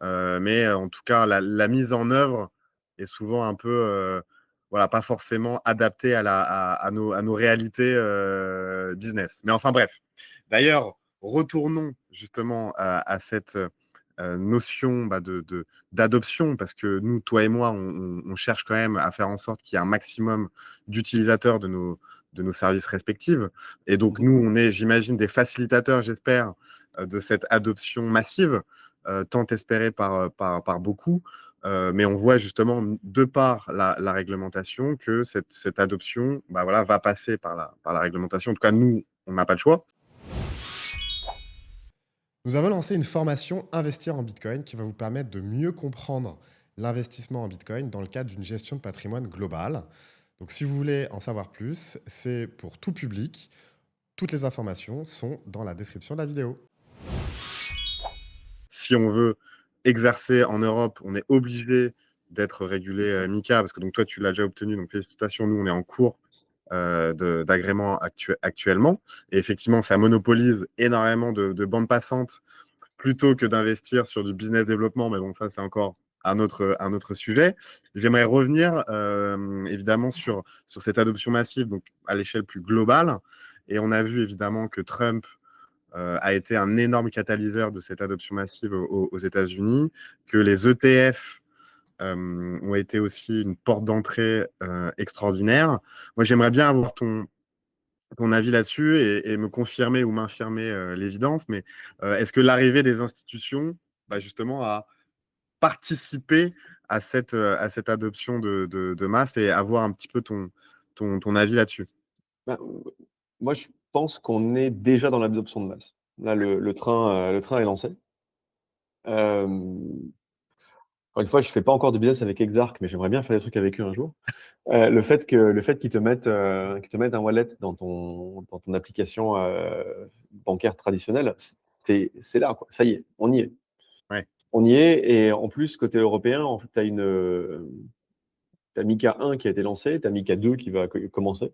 mais en tout cas, la mise en œuvre est souvent un peu, voilà, pas forcément adaptée à nos réalités business. Mais enfin bref. D'ailleurs, retournons justement à cette notion d'adoption, parce que nous, toi et moi, on cherche quand même à faire en sorte qu'il y ait un maximum d'utilisateurs de nos services respectifs. Et donc, Mhm. nous, on est, j'imagine, des facilitateurs, j'espère, de cette adoption massive, tant espérée par beaucoup. Mais on voit justement, de par la réglementation, que cette adoption bah, voilà, va passer par la réglementation. En tout cas, nous, on n'a pas le choix. Nous avons lancé une formation Investir en Bitcoin qui va vous permettre de mieux comprendre l'investissement en Bitcoin dans le cadre d'une gestion de patrimoine globale. Donc si vous voulez en savoir plus, c'est pour tout public. Toutes les informations sont dans la description de la vidéo. Si on veut exercer en Europe, on est obligé d'être régulé MiCA, parce que donc toi, tu l'as déjà obtenu, donc félicitations, nous, on est en cours d'agrément actuellement. Et effectivement, ça monopolise énormément de bandes passantes plutôt que d'investir sur du business développement, mais bon, ça, c'est encore un autre sujet. J'aimerais revenir évidemment sur cette adoption massive, donc à l'échelle plus globale. Et on a vu évidemment que Trump a été un énorme catalyseur de cette adoption massive aux États-Unis, que les ETF ont été aussi une porte d'entrée extraordinaire. Moi, j'aimerais bien avoir ton avis là-dessus et me confirmer ou m'infirmer l'évidence, mais est-ce que l'arrivée des institutions, bah, justement, a participé à cette adoption de masse et avoir un petit peu ton avis là-dessus? Ben, moi, je pense qu'on est déjà dans l'adoption de masse. Là, le train est lancé. Encore une fois, je fais pas encore de business avec Exarch, mais j'aimerais bien faire des trucs avec eux un jour. Le fait qu'ils te mettent un wallet dans ton application bancaire traditionnelle, c'est là, quoi. Ça y est, on y est. Ouais, On y est. Et en plus, côté européen, en fait, t'as Mika 1 qui a été lancé, t'as Mika 2 qui va commencer.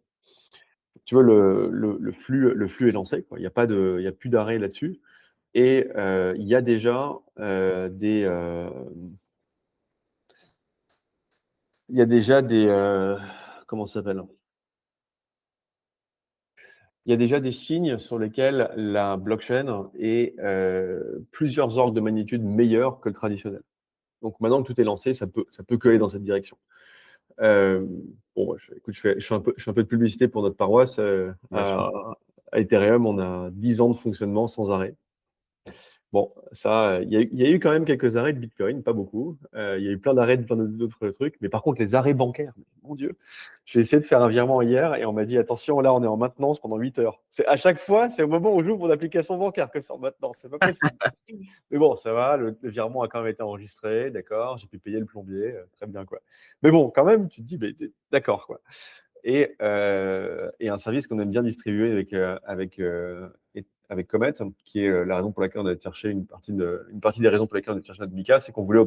Tu vois, le flux est lancé, quoi. Il y a plus d'arrêt là-dessus. Et il y a déjà il y a déjà comment ça s'appelle? Il y a déjà des signes sur lesquels la blockchain est plusieurs ordres de magnitude meilleure que le traditionnel. Donc maintenant que tout est lancé, ça peut que aller dans cette direction. Euh, bon, écoute, je fais un peu de publicité pour notre paroisse. bien sûr. À Ethereum, on a 10 ans de fonctionnement sans arrêt. Bon, ça, il y a eu quand même quelques arrêts de Bitcoin, pas beaucoup. Il y a eu plein d'arrêts de plein d'autres trucs. Mais par contre, les arrêts bancaires, mon Dieu, j'ai essayé de faire un virement hier et on m'a dit, attention, là, on est en maintenance pendant 8 heures. À chaque fois, c'est au moment où j'ouvre mon application bancaire que c'est en maintenance. C'est pas possible. Mais bon, ça va, le virement a quand même été enregistré, d'accord, j'ai pu payer le plombier, très bien, quoi. Mais bon, quand même, tu te dis, mais, d'accord, quoi. Et un service qu'on aime bien distribuer avec Comet, qui est la raison pour laquelle on a cherché une partie des raisons pour lesquelles on a cherché notre Mika, c'est qu'on voulait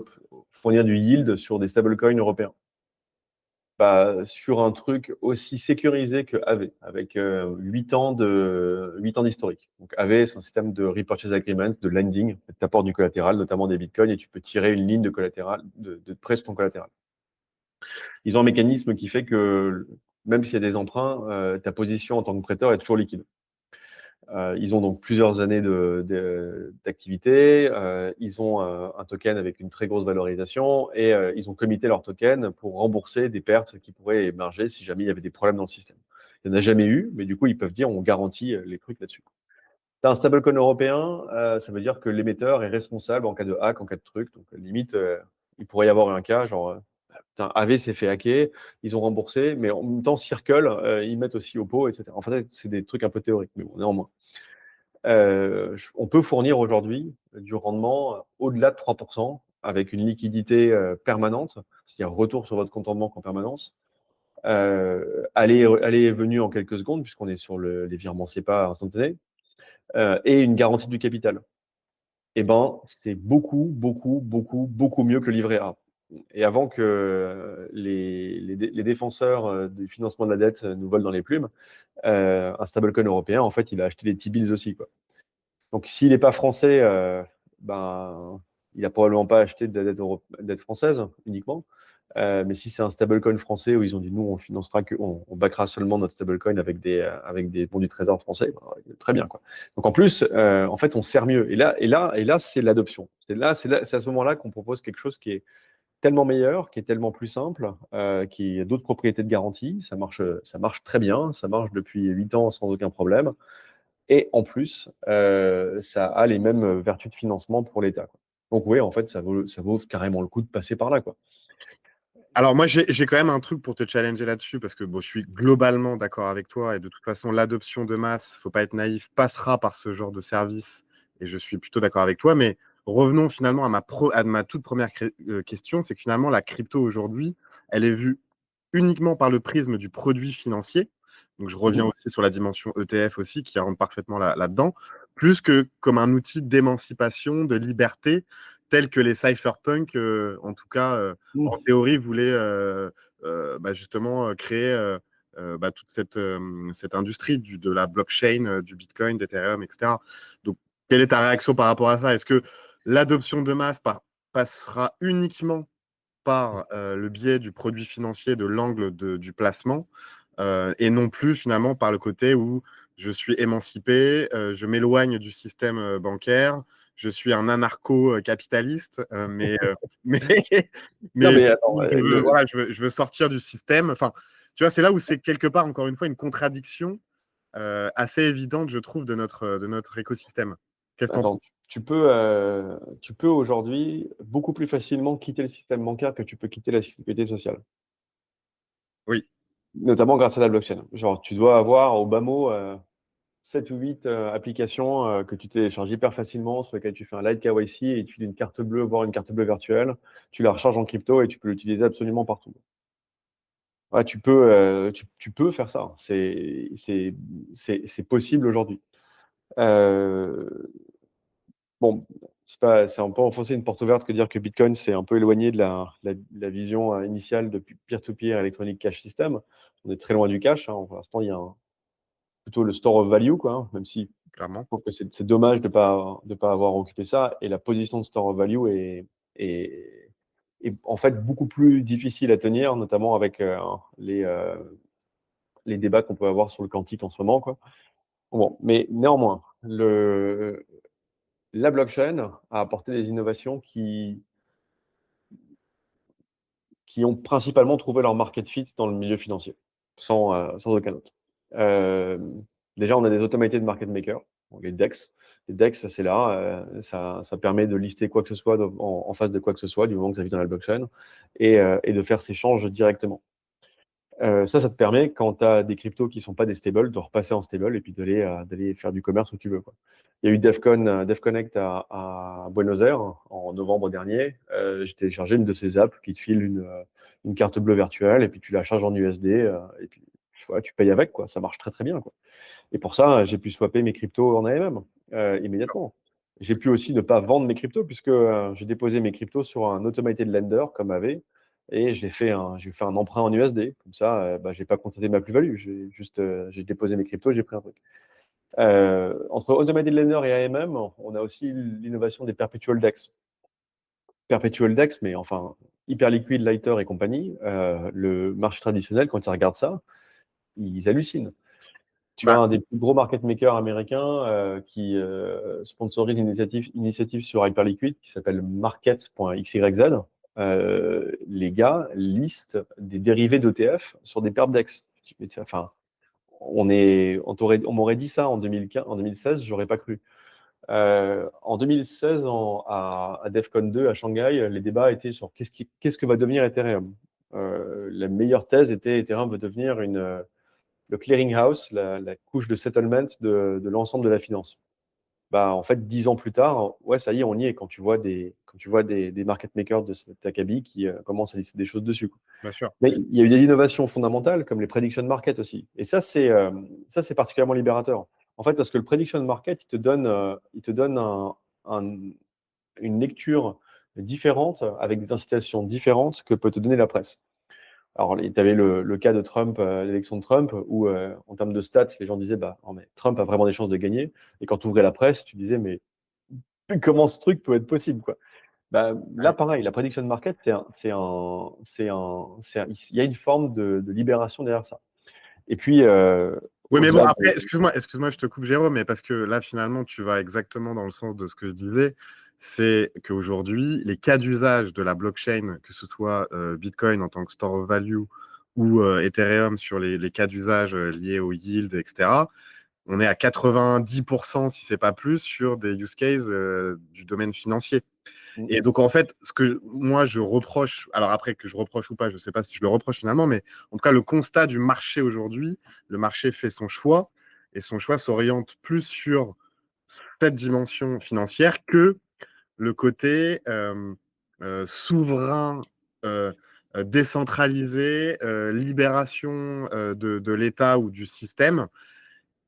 fournir du yield sur des stablecoins européens. Bah, sur un truc aussi sécurisé que AV, avec 8 ans d'historique. Donc AV, c'est un système de repurchase agreement, de lending. Tu apportes du collatéral, notamment des bitcoins, et tu peux tirer une ligne de collatéral, de prêt sur ton collatéral. Ils ont un mécanisme qui fait que même s'il y a des emprunts, ta position en tant que prêteur est toujours liquide. Ils ont donc plusieurs années d'activité. Ils ont un token avec une très grosse valorisation et ils ont commité leur token pour rembourser des pertes qui pourraient émerger si jamais il y avait des problèmes dans le système. Il n'y en a jamais eu, mais du coup, ils peuvent dire on garantit les trucs là-dessus. Tu as un stablecoin européen, ça veut dire que l'émetteur est responsable en cas de hack, en cas de truc. Donc, limite, il pourrait y avoir un cas, genre, putain, AV s'est fait hacker, ils ont remboursé, mais en même temps, Circle, ils mettent aussi au pot, etc. En fait, c'est des trucs un peu théoriques, mais bon, néanmoins. On peut fournir aujourd'hui du rendement au-delà de 3% avec une liquidité permanente, c'est-à-dire retour sur votre compte en banque en permanence. Aller et venue en quelques secondes, puisqu'on est sur les virements SEPA instantanés, et une garantie du capital. Eh ben, c'est beaucoup, beaucoup, beaucoup, beaucoup mieux que le livret A. Et avant que les défenseurs du financement de la dette nous volent dans les plumes, un stablecoin européen, en fait, il a acheté des T-bills aussi, quoi. Donc, s'il n'est pas français, ben, il n'a probablement pas acheté de la dette française uniquement. Mais si c'est un stablecoin français où ils ont dit nous, on financera on backera seulement notre stablecoin avec des bons du trésor français, ben, très bien, quoi. Donc en plus, en fait, on sert mieux. Et là, c'est l'adoption. C'est à ce moment-là qu'on propose quelque chose qui est tellement meilleur, qui est tellement plus simple, qui a d'autres propriétés de garantie. Ça marche très bien. Ça marche depuis 8 ans sans aucun problème. Et en plus, ça a les mêmes vertus de financement pour l'État, quoi. Donc oui, en fait, ça vaut carrément le coup de passer par là, quoi. Alors moi, j'ai quand même un truc pour te challenger là-dessus, parce que bon, je suis globalement d'accord avec toi, et de toute façon, l'adoption de masse, faut pas être naïf, passera par ce genre de service, et je suis plutôt d'accord avec toi, mais revenons finalement à ma toute première question, c'est que finalement, la crypto aujourd'hui, elle est vue uniquement par le prisme du produit financier, donc je reviens Mhm. aussi sur la dimension ETF aussi, qui rentre parfaitement là-dedans, plus que comme un outil d'émancipation, de liberté, tel que les cypherpunks, en tout cas, en théorie, voulaient bah, justement créer bah, toute cette industrie de la blockchain, du Bitcoin, d'Ethereum, etc. Donc, quelle est ta réaction par rapport à ça? Est-ce que l'adoption de masse passera uniquement par le biais du produit financier, de l'angle du placement, et non plus finalement par le côté où je suis émancipé, je m'éloigne du système bancaire, je suis un anarcho-capitaliste, mais, Non, mais mais attends, voilà, je veux sortir du système. Enfin, tu vois, c'est là où c'est quelque part, encore une fois, une contradiction assez évidente, je trouve, de notre écosystème. Qu'est-ce que t'en attends, penses? tu peux aujourd'hui beaucoup plus facilement quitter le système bancaire que tu peux quitter la sécurité sociale, Oui, notamment grâce à la blockchain. Genre, tu dois avoir au bas mot 7 ou 8 applications que tu télécharges hyper facilement, sur lesquelles tu fais un light KYC et tu files une carte bleue, voire une carte bleue virtuelle. Tu la recharges en crypto et tu peux l'utiliser absolument partout. Ouais, tu peux faire ça. C'est possible aujourd'hui. Euh, bon, c'est un peu enfoncer une porte ouverte que dire que Bitcoin s'est un peu éloigné de la vision initiale de peer-to-peer Electronic Cash System. On est très loin du cash, hein. Pour l'instant, il y a plutôt le store of value, quoi, hein, même si clairement. je trouve que c'est dommage de pas avoir occupé ça. Et la position de store of value est, est en fait beaucoup plus difficile à tenir, notamment avec les débats qu'on peut avoir sur le quantique en ce moment, quoi. Bon, mais néanmoins, la blockchain a apporté des innovations qui ont principalement trouvé leur market fit dans le milieu financier, sans aucun doute. Euh, Déjà, on a des automated market makers, donc les DEX. Les DEX, c'est là, ça permet de lister quoi que ce soit en face de quoi que ce soit, du moment que ça vit dans la blockchain, et de faire ces changes directement. Ça te permet, quand tu as des cryptos qui ne sont pas des stables, de repasser en stable et puis d'aller faire du commerce où tu veux, quoi. Il y a eu DevConnect à Buenos Aires en novembre dernier. J'ai téléchargé une de ces apps qui te file une carte bleue virtuelle et puis tu la charges en USD et puis voilà, tu payes avec, quoi. Ça marche très très bien, quoi. Et pour ça, j'ai pu swapper mes cryptos en AMM immédiatement. J'ai pu aussi ne pas vendre mes cryptos puisque j'ai déposé mes cryptos sur un automated lender comme AV et j'ai fait un emprunt en USD. Comme ça, bah, j'ai pas constaté ma plus-value. J'ai déposé mes cryptos, j'ai pris un truc. Entre automated lender et AMM, on a aussi l'innovation des perpetual DEX. Perpetual DEX, mais enfin hyper liquide, lighter et compagnie. Le marché traditionnel, quand ils regardent ça, ils hallucinent. Tu as Bah, un des plus gros market makers américains qui sponsorise une initiative sur Hyperliquid qui s'appelle markets.xyz. Les gars listent des dérivés d'ETF sur des perp DEX. Enfin, on m'aurait dit ça en 2015, en 2016, j'aurais pas cru. En 2016, à DEFCON 2 à Shanghai, les débats étaient sur qu'est-ce que va devenir Ethereum. La meilleure thèse était Ethereum va devenir le clearinghouse, la couche de settlement de l'ensemble de la finance. Bah, en fait, 10 ans plus tard, ouais, ça y est, on y est. Quand tu vois des market makers de cet acabit qui commencent à lister des choses dessus, quoi. Bien sûr. Mais il y a eu des innovations fondamentales comme les prediction market aussi. Et ça, c'est particulièrement libérateur. En fait, parce que le prediction market, il te donne une lecture différente avec des incitations différentes que peut te donner la presse. Alors, tu avais le cas de Trump, l'élection de Trump, où en termes de stats, les gens disaient bah, non, mais Trump a vraiment des chances de gagner. Et quand tu ouvrais la presse, tu disais mais comment ce truc peut être possible, quoi. Bah, là, Ouais. pareil, la prediction market, il y a une forme de libération derrière ça. Et puis, Oui, mais bon, au-delà après, de. excuse-moi, je te coupe, Jérôme, mais parce que là, finalement, tu vas exactement dans le sens de ce que je disais, c'est qu'aujourd'hui, les cas d'usage de la blockchain, que ce soit Bitcoin en tant que store of value ou Ethereum sur les cas d'usage liés au yield, etc., on est à 90%, si c'est pas plus, sur des use cases du domaine financier. Et donc, en fait, ce que moi, je reproche, alors après que je reproche ou pas, je ne sais pas si je le reproche finalement, mais en tout cas, le constat du marché aujourd'hui, le marché fait son choix, et son choix s'oriente plus sur cette dimension financière que le côté souverain, décentralisé, libération de l'État ou du système.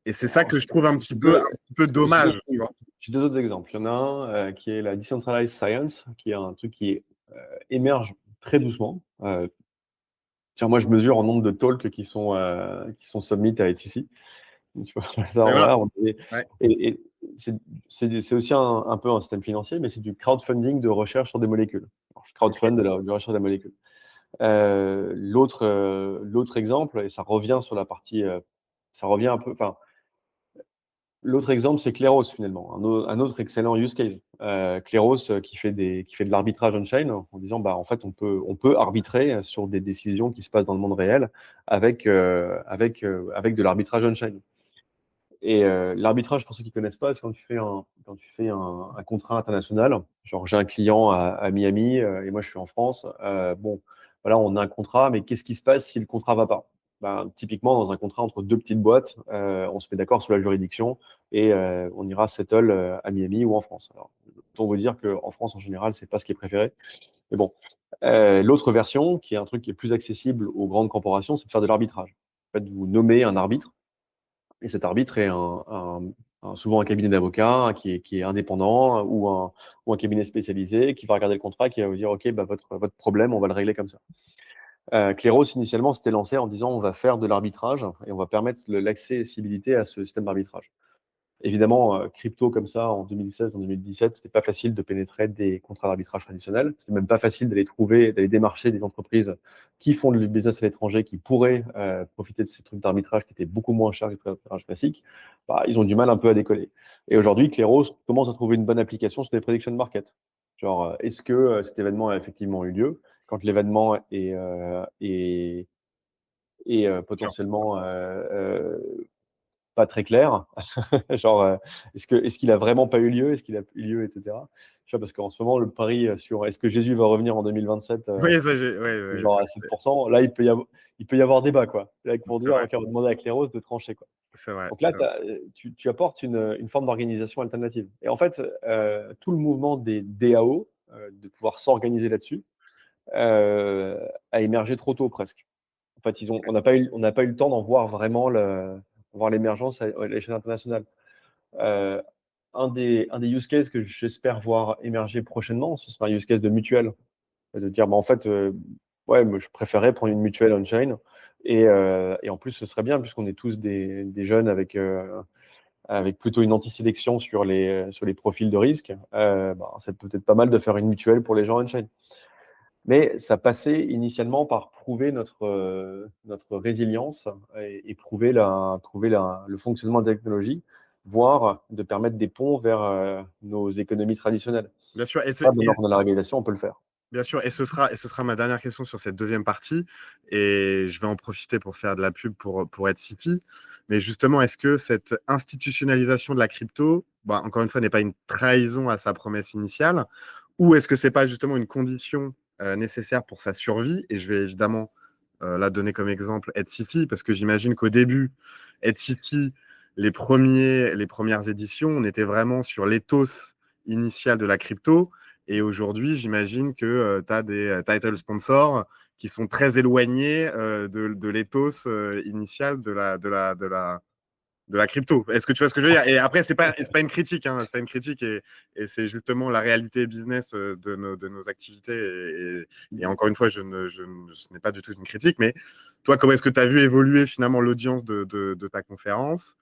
Et c'est ça Alors, que je trouve un petit peu dommage. Tu vois. j'ai deux autres exemples. Il y en a un qui est la Decentralized Science, qui est un truc qui émerge très doucement. Tiens, moi, je mesure en nombre de talks qui sont submit à HCC. Tu vois, ça, Mais voilà. voilà, Ouais. et c'est aussi un peu un système financier, mais c'est du crowdfunding de recherche sur des molécules. Alors, je Ok. crowdfund de la recherche sur des molécules. L'autre exemple, et ça revient sur la partie, ça revient un peu, enfin, l'autre exemple, c'est Kleros finalement, un autre excellent use case. Kleros qui fait de l'arbitrage on-chain en disant, bah, en fait, on peut arbitrer sur des décisions qui se passent dans le monde réel avec de l'arbitrage on-chain. Et l'arbitrage, pour ceux qui ne connaissent pas, c'est quand tu fais un contrat international. Genre, j'ai un client à Miami et moi, je suis en France. Bon, voilà, on a un contrat, mais qu'est-ce qui se passe si le contrat ne va pas? Ben, typiquement, dans un contrat entre deux petites boîtes, on se met d'accord sur la juridiction et on ira settle à Miami ou en France. Alors, autant vous dire qu'en France, en général, c'est pas ce qui est préféré. Mais bon, l'autre version, qui est un truc qui est plus accessible aux grandes corporations, c'est de faire de l'arbitrage. En fait, vous nommez un arbitre et cet arbitre est souvent un cabinet d'avocats qui est indépendant ou un cabinet spécialisé qui va regarder le contrat, qui va vous dire, OK, bah, votre problème, on va le régler comme ça. Kleros, initialement, s'était lancé en disant, on va faire de l'arbitrage et on va permettre l'accessibilité à ce système d'arbitrage. Évidemment, crypto comme ça, en 2016, en 2017, c'était pas facile de pénétrer des contrats d'arbitrage traditionnels. C'était même pas facile d'aller démarcher des entreprises qui font du business à l'étranger, qui pourraient profiter de ces trucs d'arbitrage qui étaient beaucoup moins chers que les trucs d'arbitrage classiques. Bah, ils ont du mal un peu à décoller. Et aujourd'hui, Kleros commence à trouver une bonne application sur les prediction markets. Genre, est-ce que cet événement a effectivement eu lieu? Quand l'événement est potentiellement pas très clair. Genre, est-ce qu'il a vraiment pas eu lieu? Est-ce qu'il a eu lieu, etc. Tu vois, parce qu'en ce moment, le pari sur est-ce que Jésus va revenir en 2027, Oui, ça, ouais, genre à 7%, là, il peut y avoir débat, quoi. Là, pour c'est dire, vrai. OK, on va demander à Cléros de trancher, quoi. C'est vrai. Donc là, tu apportes une forme d'organisation alternative. Et en fait, tout le mouvement des DAO, de pouvoir s'organiser là-dessus, a émergé trop tôt presque. En fait, on n'a pas eu le temps d'en voir vraiment voir l'émergence à l'échelle internationale. Euh, un des use cases que j'espère voir émerger prochainement, ce sera un use case de mutuelle. De dire, bah, en fait, ouais, moi, je préférais prendre une mutuelle on-chain. Et en plus, ce serait bien, puisqu'on est tous des jeunes avec plutôt une anti-sélection sur les profils de risque. Bah, c'est peut-être pas mal de faire une mutuelle pour les gens on-chain. Mais ça passait initialement par prouver notre résilience et prouver le fonctionnement de la technologie, voire de permettre des ponts vers nos économies traditionnelles. Bien sûr. Maintenant qu'on a la régulation, on peut le faire. Bien sûr, et ce sera ma dernière question sur cette deuxième partie, et je vais en profiter pour faire de la pub pour Head City. Mais justement, est-ce que cette institutionnalisation de la crypto, bah, encore une fois, n'est pas une trahison à sa promesse initiale, ou est-ce que c'est pas justement une condition nécessaire pour sa survie? Et je vais évidemment là donner comme exemple Etsy, parce que j'imagine qu'au début, Etsy, les premières éditions, on était vraiment sur l'éthos initial de la crypto. Et aujourd'hui, j'imagine que tu as des title sponsors qui sont très éloignés de l'éthos initial de la crypto. Est-ce que tu vois ce que je veux dire? Et après, c'est pas une critique, hein, c'est pas une critique, et c'est justement la réalité business de nos activités. Et encore une fois, ce n'est pas du tout une critique, mais toi, comment est-ce que tu as vu évoluer finalement l'audience de ta conférence?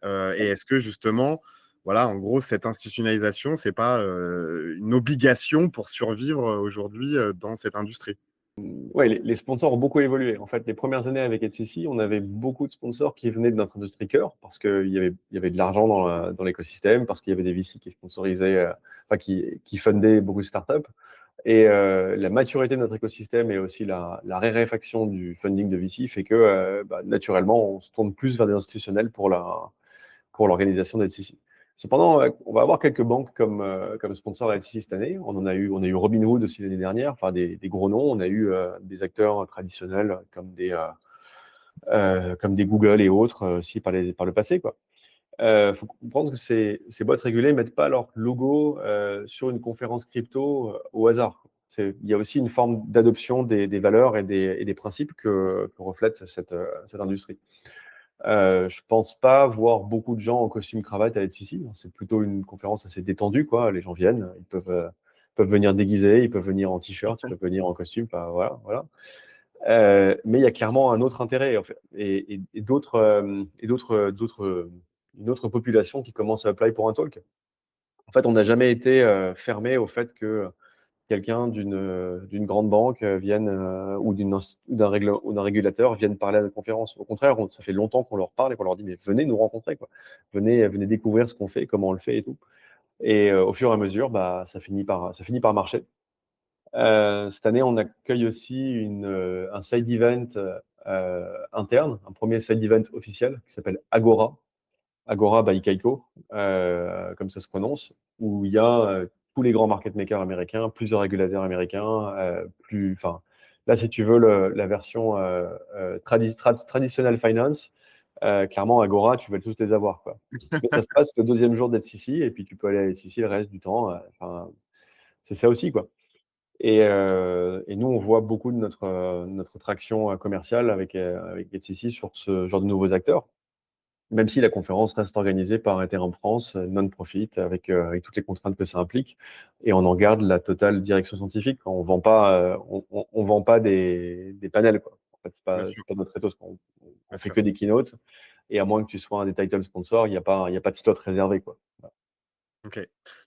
Et est-ce que justement, voilà, en gros, cette institutionnalisation, c'est pas une obligation pour survivre aujourd'hui dans cette industrie? Ouais, les sponsors ont beaucoup évolué. En fait, les premières années avec Etsy, on avait beaucoup de sponsors qui venaient de notre industrie cœur parce qu'il y avait de l'argent dans l'écosystème, parce qu'il y avait des VC qui sponsorisaient, enfin, qui fundaient beaucoup de startups. Et la maturité de notre écosystème et aussi la raréfaction du funding de VC fait que naturellement, on se tourne plus vers des institutionnels pour l'organisation d'Etsy. Cependant, on va avoir quelques banques comme sponsor à Etsy cette année. On a eu Robinhood aussi l'année dernière, enfin des gros noms. On a eu des acteurs traditionnels comme des Google et autres aussi par le passé, quoi. Faut comprendre que ces boîtes régulées mettent pas leur logo sur une conférence crypto au hasard. Il y a aussi une forme d'adoption des valeurs et des principes que reflète cette industrie. Je pense pas voir beaucoup de gens en costume cravate à être ici. C'est plutôt une conférence assez détendue, quoi. Les gens viennent, peuvent venir déguisés, ils peuvent venir en t-shirt, ils peuvent venir en costume, enfin, voilà, voilà. Mais il y a clairement un autre intérêt, en fait, une autre population qui commence à apply pour un talk. En fait, on n'a jamais été fermé au fait que quelqu'un d'une grande banque vienne ou d'un régulateur vienne parler à notre conférence. Au contraire, ça fait longtemps qu'on leur parle et qu'on leur dit mais venez nous rencontrer, quoi. Venez découvrir ce qu'on fait, comment on le fait et tout. Et au fur et à mesure, bah ça finit par marcher. Cette année, on accueille aussi un side event interne, un premier side event officiel qui s'appelle Agora. Agora by Kaiko, comme ça se prononce, où il y a tous les grands market makers américains, plusieurs régulateurs américains, enfin, là, si tu veux, la version traditional finance, clairement, Agora, tu vas tous les avoir, quoi. Mais ça se passe le deuxième jour d'FCC, et puis tu peux aller à FCC le reste du temps. Enfin, c'est ça aussi, quoi. Et nous, on voit beaucoup de notre traction commerciale avec FCC sur ce genre de nouveaux acteurs. Même si la conférence reste organisée par Ethereum France, non-profit, avec toutes les contraintes que ça implique, et on en garde la totale direction scientifique. On vend pas des panels, quoi. En fait, Bien sûr, c'est pas notre ethos. bien On fait sûr. que des keynotes, et à moins que tu sois un des title sponsors, il y a pas de slot réservé, quoi. Ok.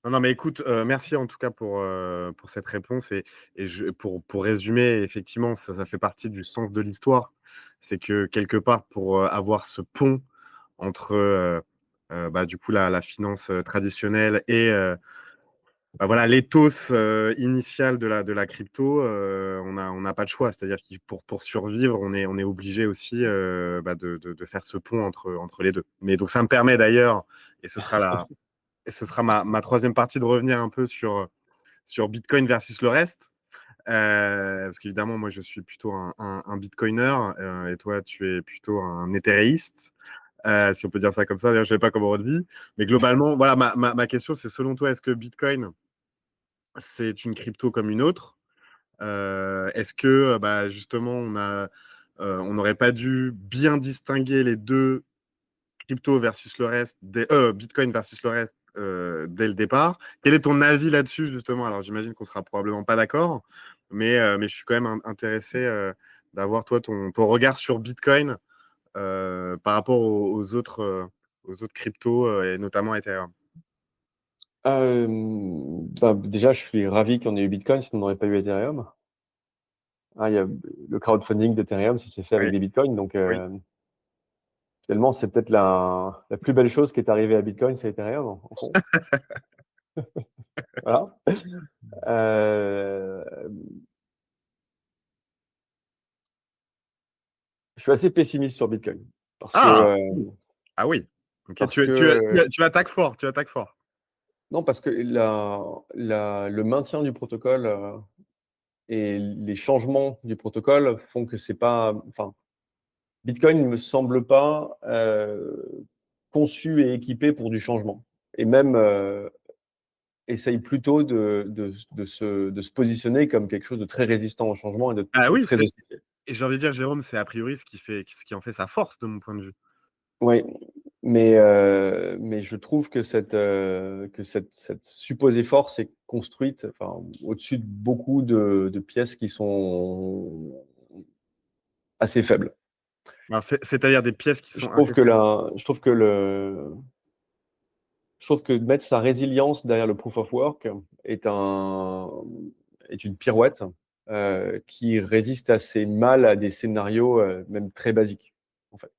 Non, non, mais écoute, merci en tout cas pour cette réponse. Pour résumer, effectivement, ça fait partie du sens de l'histoire. C'est que quelque part, pour avoir ce pont entre bah, du coup la finance traditionnelle et bah, voilà, l'éthos initial de la crypto, on n'a pas de choix. C'est-à-dire que pour survivre, on est obligé aussi bah, de faire ce pont entre les deux. Mais donc ça me permet d'ailleurs, et ce sera ma troisième partie, de revenir un peu sur Bitcoin versus le reste. Parce qu'évidemment, moi, je suis plutôt un Bitcoiner et toi, tu es plutôt un éthéréiste, si on peut dire ça comme ça. D'ailleurs, je ne sais pas comment on dit. Mais globalement, voilà, ma question, c'est selon toi, est-ce que Bitcoin, c'est une crypto comme une autre? Est-ce que, bah, justement, on n'aurait pas dû bien distinguer les deux, crypto versus le reste, Bitcoin versus le reste dès le départ? Quel est ton avis là-dessus, justement? Alors, j'imagine qu'on sera probablement pas d'accord, mais je suis quand même intéressé d'avoir, toi, ton regard sur Bitcoin par rapport aux autres cryptos et notamment Ethereum. Déjà, je suis ravi qu'on ait eu Bitcoin, sinon on n'aurait pas eu Ethereum. Ah, il y a le crowdfunding d'Ethereum, ça s'est fait avec Oui, des Bitcoins, donc oui. finalement, c'est peut-être la plus belle chose qui est arrivée à Bitcoin, c'est Ethereum, en fond. Voilà. Euh, je suis assez pessimiste sur Bitcoin parce que Ah! Ah oui. Ok, Parce que, tu attaques fort, tu attaques fort. non, parce que le maintien du protocole et les changements du protocole font que c'est pas, enfin, Bitcoin ne me semble pas conçu et équipé pour du changement. Et même essaye plutôt de se positionner comme quelque chose de très résistant au changement et Ah de oui, très hospitalier. et j'ai envie de dire, Jérôme, c'est a priori ce qui en fait sa force, de mon point de vue. Oui, mais je trouve que cette supposée force est construite, enfin, au-dessus de beaucoup de pièces qui sont assez faibles. Alors, c'est-à-dire des pièces qui Je sont trouve assez que faibles. mettre sa résilience derrière le proof of work est une pirouette qui résiste assez mal à des scénarios même très basiques, en fait.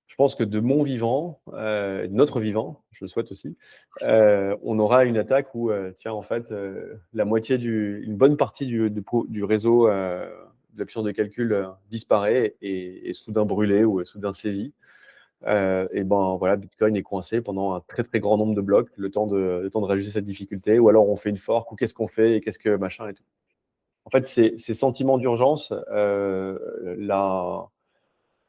Je pense que de mon vivant, de notre vivant, je le souhaite aussi, on aura une attaque où, tiens, en fait, une bonne partie du réseau de la puissance de calcul disparaît et est soudain brûlé ou est soudain saisi. Et ben voilà, Bitcoin est coincé pendant un très très grand nombre de blocs, le temps de réajuster cette difficulté, ou alors on fait une fork, ou qu'est-ce qu'on fait et qu'est-ce que machin et tout. En fait, ces sentiments d'urgence,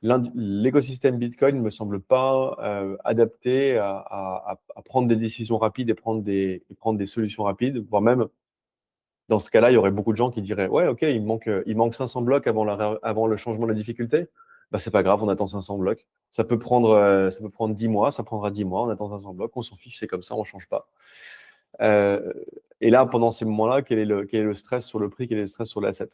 l'écosystème Bitcoin ne me semble pas adapté à prendre des décisions rapides et prendre des solutions rapides, voire même dans ce cas-là, il y aurait beaucoup de gens qui diraient ouais, ok, il manque 500 blocs avant le changement de la difficulté. Bah, c'est pas grave, on attend 500 blocs. Ça peut prendre 10 mois, ça prendra 10 mois, on attend 500 blocs, on s'en fiche, c'est comme ça, on change pas. Euh, et là, pendant ces moments-là, quel est le stress sur le prix, quel est le stress sur l'asset?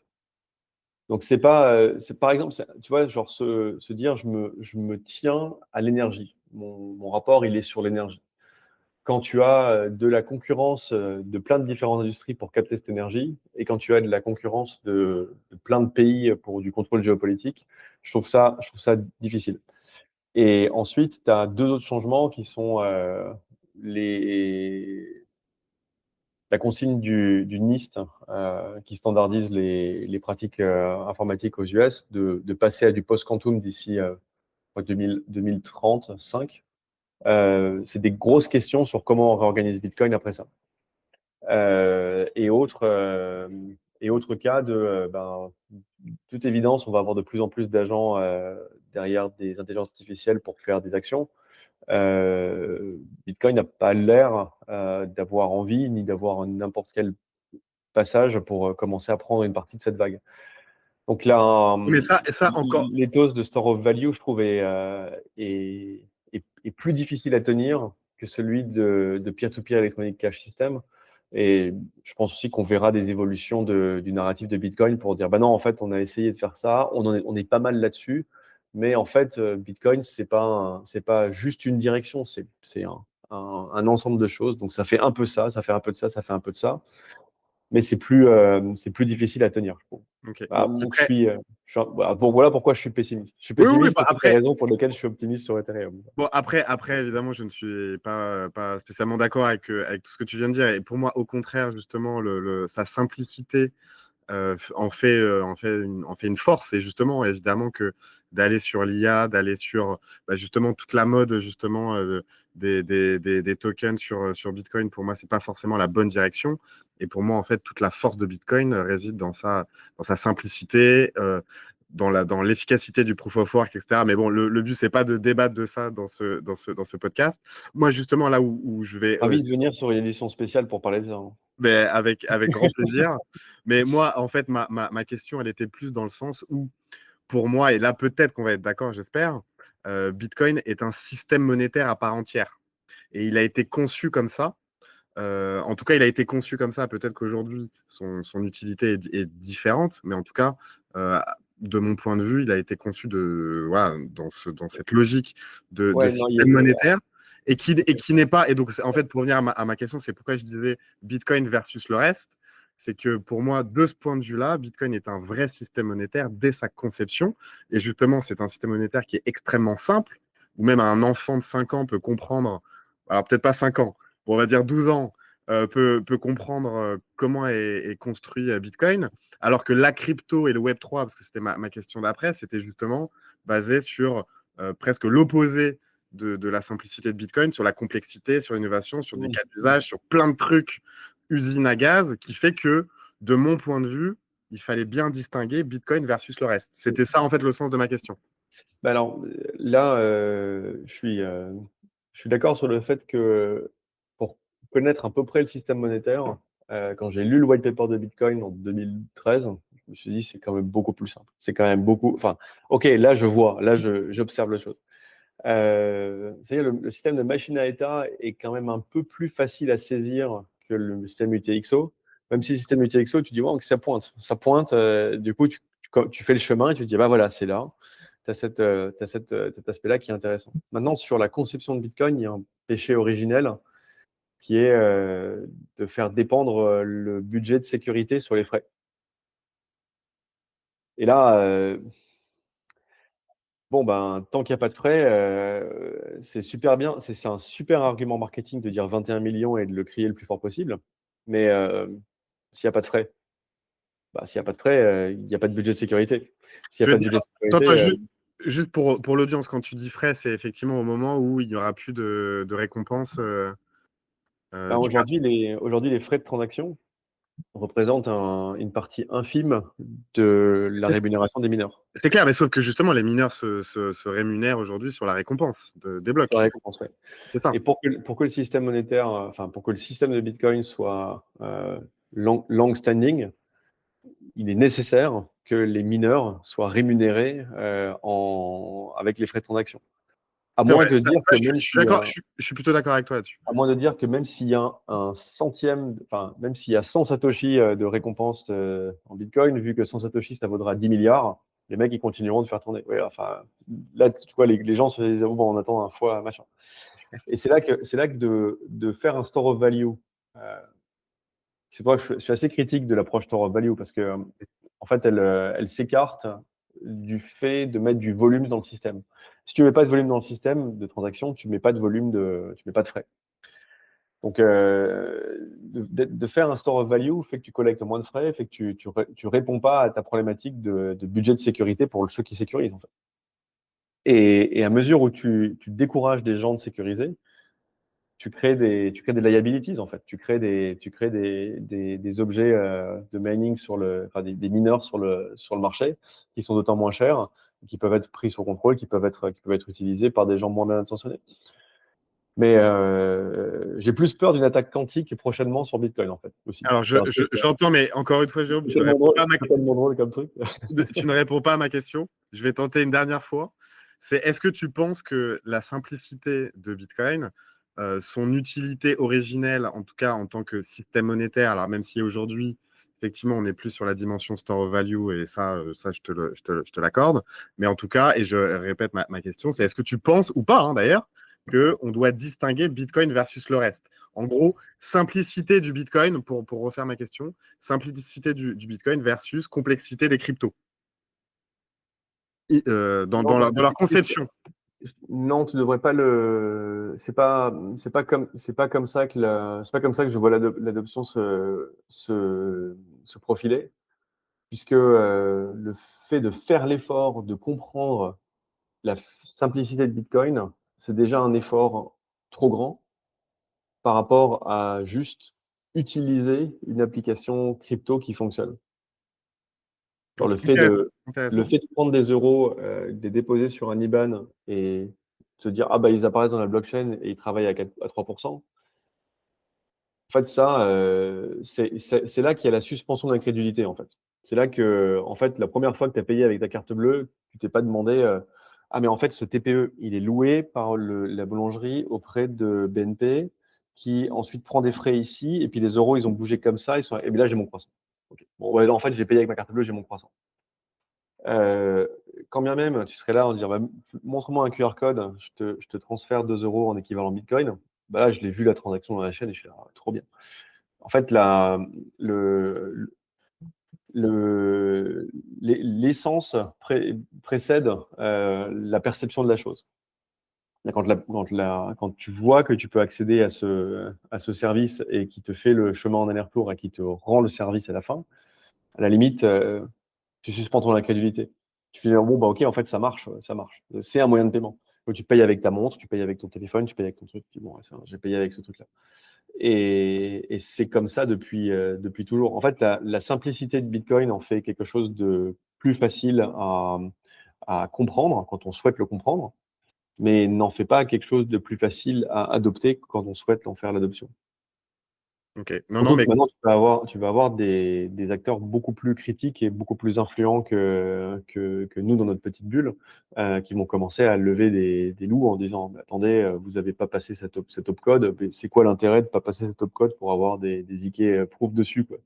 Donc, c'est pas, c'est par exemple, tu vois, genre se dire, je me tiens à l'énergie. Mon rapport, il est sur l'énergie. Quand tu as de la concurrence de plein de différentes industries pour capter cette énergie, et quand tu as de la concurrence de plein de pays pour du contrôle géopolitique, je trouve ça difficile. Et ensuite, tu as deux autres changements qui sont la consigne du NIST, qui standardise les pratiques informatiques aux US, de passer à du post-quantum d'ici 2035. C'est des grosses questions sur comment on réorganise Bitcoin après ça. Et autre cas toute évidence, on va avoir de plus en plus d'agents derrière des intelligences artificielles pour faire des actions. Bitcoin n'a pas l'air d'avoir envie ni d'avoir n'importe quel passage pour commencer à prendre une partie de cette vague. Donc là, Mais ça encore. l'éthos de Store of Value, je trouve, est plus difficile à tenir que celui de peer-to-peer Electronic Cash System. Et je pense aussi qu'on verra des évolutions du narratif de Bitcoin pour dire, bah non, en fait, on a essayé de faire ça, on est pas mal là-dessus, mais en fait, Bitcoin, c'est pas juste une direction, c'est un ensemble de choses. Donc ça fait un peu ça, ça fait un peu de ça, ça fait un peu de ça, mais c'est plus difficile à tenir, je trouve. Ok. Ah, Bon, donc après. voilà pourquoi je suis pessimiste. Je suis Oui, oui, oui, pessimiste bah, pour toutes les après. raisons pour lesquelles je suis optimiste sur Ethereum. Bon, après, évidemment, je ne suis pas spécialement d'accord avec tout ce que tu viens de dire. Et pour moi, au contraire, justement, sa simplicité en fait une force. Et justement, évidemment, que d'aller sur l'IA, d'aller sur justement toute la mode justement des tokens sur Bitcoin, pour moi, c'est pas forcément la bonne direction. Et pour moi, en fait, toute la force de Bitcoin réside dans sa simplicité. Dans l'efficacité du proof of work, etc. Mais bon, le but, c'est pas de débattre de ça dans ce podcast. Moi, justement, là où je vais Ravi de venir sur une édition spéciale pour parler de ça, hein. mais avec grand plaisir. Mais moi, en fait, ma question, elle était plus dans le sens où, pour moi, et là, peut-être qu'on va être d'accord, j'espère, Bitcoin est un système monétaire à part entière. Et il a été conçu comme ça. En tout cas, il a été conçu comme ça. Peut-être qu'aujourd'hui, son utilité est différente. Mais en tout cas, de mon point de vue, il a été conçu voilà, dans cette logique de Ouais, non, système monétaire. Et qui n'est pas. Et donc, en fait, pour revenir à ma question, c'est pourquoi je disais Bitcoin versus le reste. C'est que pour moi, de ce point de vue-là, Bitcoin est un vrai système monétaire dès sa conception. Et justement, c'est un système monétaire qui est extrêmement simple, où même un enfant de 5 ans peut comprendre. Alors, peut-être pas 5 ans, on va dire 12 ans, peut comprendre comment est construit Bitcoin, alors que la crypto et le Web3, parce que c'était ma question d'après, c'était justement basé sur presque l'opposé de la simplicité de Bitcoin, sur la complexité, sur l'innovation, sur des cas d'usage, sur plein de trucs, usine à gaz, qui fait que, de mon point de vue, il fallait bien distinguer Bitcoin versus le reste. C'était ça, en fait, le sens de ma question. Bah alors, là, je suis d'accord sur le fait que pour connaître à peu près le système monétaire, quand j'ai lu le white paper de Bitcoin en 2013, je me suis dit, c'est quand même beaucoup plus simple. C'est quand même beaucoup. Enfin, OK, là, je vois, là, j'observe la chose. C'est-à-dire le système de machine à état est quand même un peu plus facile à saisir que le système UTXO. Même si le système UTXO, tu dis, wow, ça pointe. Ça pointe, du coup, tu fais le chemin et tu te dis, bah voilà, c'est là. Tu as, cet aspect-là qui est intéressant. Maintenant, sur la conception de Bitcoin, il y a un péché originel qui est de faire dépendre le budget de sécurité sur les frais. Et là, bon, ben, tant qu'il n'y a pas de frais, c'est super bien. C'est un super argument marketing de dire 21 millions et de le crier le plus fort possible. Mais s'il n'y a pas de frais, bah, s'il n'y a pas de frais, il n'y a pas de budget de sécurité. S'il Tu n'y a veux pas de dire, budget de toi, sécurité, juste pour l'audience, quand tu dis frais, c'est effectivement au moment où il n'y aura plus de récompense ben, du aujourd'hui, les frais de transaction représentent une partie infime de la rémunération des mineurs. C'est clair, mais sauf que justement, les mineurs se rémunèrent aujourd'hui sur la récompense des blocs. Sur la récompense, ouais. C'est ça. Et pour que le système monétaire, enfin, pour que le système de Bitcoin soit long-standing, il est nécessaire que les mineurs soient rémunérés avec les frais de transaction. À C'est moins vrai, de dire que je même suis s'il y d'accord, a, je suis plutôt d'accord avec toi là-dessus. à moins de dire que même s'il y a un centième, enfin, même s'il y a 100 Satoshi de récompense en Bitcoin, vu que 100 Satoshi, ça vaudra 10 milliards, les mecs, ils continueront de faire tourner. Ouais, enfin, là, tu vois, les gens se disent, oh, bon, on attend un fois, machin. Et c'est là que de faire un store of value, c'est pour ça que je suis assez critique de l'approche store of value parce que, en fait, elle s'écarte du fait de mettre du volume dans le système. Si tu mets pas de volume dans le système de transaction, tu mets pas de tu mets pas de frais. Donc, de faire un store of value fait que tu collectes moins de frais, fait que tu réponds pas à ta problématique de budget de sécurité pour ceux qui sécurisent, en fait. Et à mesure où tu décourages des gens de sécuriser, tu crées des liabilities, en fait. Tu crées des objets de mining enfin, des mineurs sur le marché qui sont d'autant moins chers, qui peuvent être pris sous contrôle, qui peuvent être utilisés par des gens moins bien intentionnés. Mais j'ai plus peur d'une attaque quantique prochainement sur Bitcoin, en fait, aussi. Alors, C'est un truc, j'entends, mais encore une fois, Jérôme, c'est tellement drôle comme truc. tu ne réponds pas à ma question. Je vais tenter une dernière fois. Est-ce que tu penses que la simplicité de Bitcoin, son utilité originelle, en tout cas en tant que système monétaire, alors même si aujourd'hui, effectivement, on n'est plus sur la dimension store of value, et ça je te l'accorde, mais en tout cas, et je répète ma question, c'est est-ce que tu penses, ou pas hein, d'ailleurs, qu'on doit distinguer Bitcoin versus le reste? En gros, simplicité du Bitcoin, pour refaire ma question, simplicité du Bitcoin versus complexité des cryptos. Dans leur conception. Non, tu devrais pas c'est pas comme ça que c'est pas comme ça que je vois l'adoption se profiler, puisque le fait de faire l'effort de comprendre la simplicité de Bitcoin, c'est déjà un effort trop grand par rapport à juste utiliser une application crypto qui fonctionne. Genre Ok, intéressant, le intéressant. fait de prendre des euros, de les déposer sur un IBAN et se dire, ah bah ils apparaissent dans la blockchain et ils travaillent à 3%. En fait, ça, c'est là qu'il y a la suspension d'incrédulité, en fait. C'est là que, en fait, la première fois que tu as payé avec ta carte bleue, tu t'es pas demandé, ah mais en fait, ce TPE, il est loué par la boulangerie auprès de BNP, qui ensuite prend des frais ici, et puis les euros, ils ont bougé comme ça, et bien là, j'ai mon croissant. Ok. Bon, ouais, en fait, j'ai payé avec ma carte bleue, j'ai mon croissant. Euh, Quand bien même tu serais là en disant, bah, montre-moi un QR code, je te transfère 2 euros en équivalent Bitcoin. Bah là, je l'ai vu la transaction dans la chaîne et je suis là, ah, trop bien. En fait, le, l'essence précède la perception de la chose. Quand tu vois que tu peux accéder à ce service et qui te fait le chemin en aller-retour et qui te rend le service à la fin, à la limite, tu suspends ton incrédulité. Tu fais, bon, bah, ok, en fait, ça marche. C'est un moyen de paiement. Donc, tu payes avec ta montre, tu payes avec ton téléphone, tu payes avec ton truc. Tu dis, bon, ouais, j'ai payé avec ce truc-là. Et c'est comme ça depuis toujours. En fait, la simplicité de Bitcoin en fait quelque chose de plus facile à comprendre quand on souhaite le comprendre, mais n'en fait pas quelque chose de plus facile à adopter quand on souhaite en faire l'adoption. Ok. Non, non, Surtout que mais maintenant, tu vas avoir des acteurs beaucoup plus critiques et beaucoup plus influents que nous dans notre petite bulle, qui vont commencer à lever des loups en disant, mais attendez, vous n'avez pas passé cet opcode, mais c'est quoi l'intérêt de pas passer cet opcode pour avoir des IK proof dessus, quoi.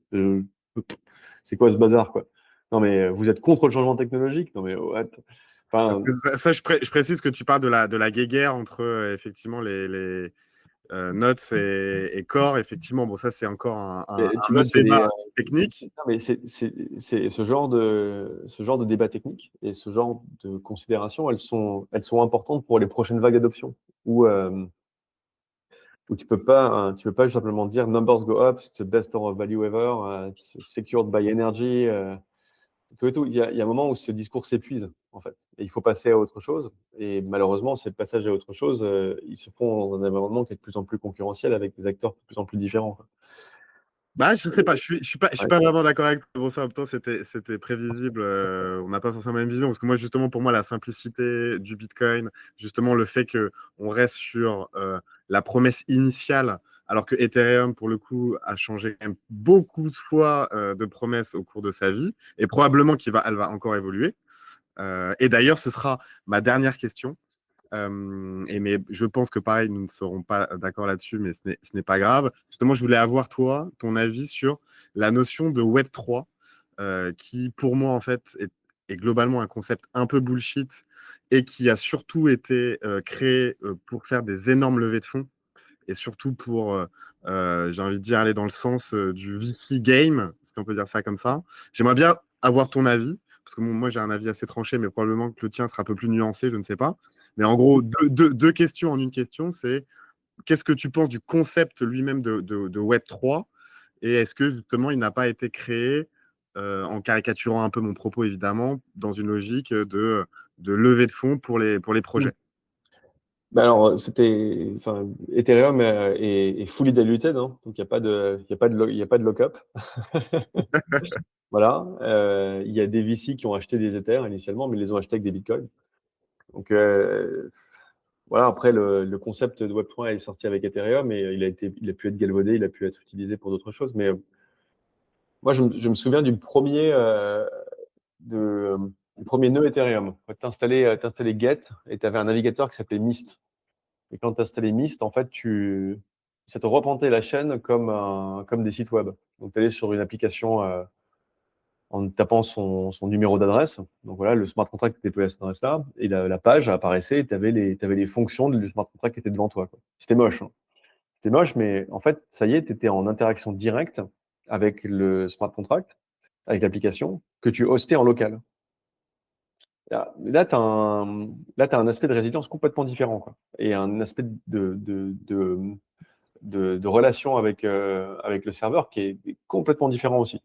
C'est quoi ce bazar, quoi? Non, mais vous êtes contre le changement technologique? Non, mais what? parce Enfin, que ça, je précise que tu parles de la guéguerre entre effectivement les Notes et Core. Effectivement, bon, ça, c'est encore tu un vois, autre débat technique. non, mais c'est ce genre de débat technique et ce genre de considérations, elles sont importantes pour les prochaines vagues d'adoption où tu peux pas simplement dire numbers go up, it's the best store of value ever, it's secured by energy, tout et tout. Il y a un moment où ce discours s'épuise, en fait, et il faut passer à autre chose. Et malheureusement, ce passage à autre chose, ils se font dans un environnement qui est de plus en plus concurrentiel avec des acteurs de plus en plus différents, quoi. Bah, je sais pas, je suis Ouais. pas vraiment d'accord avec toi. Bon, ça, en même temps, c'était prévisible. On n'a pas forcément la même vision. Parce que moi, justement, pour moi, la simplicité du Bitcoin, justement, le fait qu'on reste sur la promesse initiale, alors que Ethereum, pour le coup, a changé quand même beaucoup de fois de promesses au cours de sa vie, et probablement elle va encore évoluer. Et d'ailleurs, ce sera ma dernière question. Mais je pense que pareil, nous ne serons pas d'accord là-dessus, mais ce n'est pas grave. Justement, je voulais avoir toi, ton avis sur la notion de Web3, qui pour moi en fait est globalement un concept un peu bullshit et qui a surtout été créé pour faire des énormes levées de fonds et surtout pour, j'ai envie de dire, aller dans le sens du VC game, si on peut dire ça comme ça. J'aimerais bien avoir ton avis, parce que moi j'ai un avis assez tranché, mais probablement que le tien sera un peu plus nuancé, je ne sais pas. Mais en gros, deux questions en une question, c'est qu'est-ce que tu penses du concept lui-même de Web3 et est-ce que justement il n'a pas été créé, en caricaturant un peu mon propos évidemment, dans une logique de levée de fonds pour les projets. Ben alors, enfin, Ethereum est fully diluted, hein, donc il y a pas de lock-up. Voilà. Il y a des VC qui ont acheté des Ethers initialement, mais ils les ont achetés avec des Bitcoins. Donc, voilà. Après, le concept de Web3 est sorti avec Ethereum et il a pu être galvaudé, il a pu être utilisé pour d'autres choses. Mais moi, je me souviens de, du premier nœud Ethereum. Tu installais Get et tu avais un navigateur qui s'appelait Mist. Et quand tu installais Mist, en fait, ça te représentait la chaîne comme des sites web. Donc, tu allais sur une application en tapant son numéro d'adresse. Donc voilà, le smart contract était déployé à cette adresse-là, et la page apparaissait et tu avais les fonctions du smart contract qui étaient devant toi, quoi. C'était moche, hein. C'était moche, mais en fait, ça y est, tu étais en interaction directe avec le smart contract, avec l'application, que tu hostais en local. Là, tu as un aspect de résilience complètement différent, quoi. Et un aspect de relation avec le serveur qui est complètement différent aussi.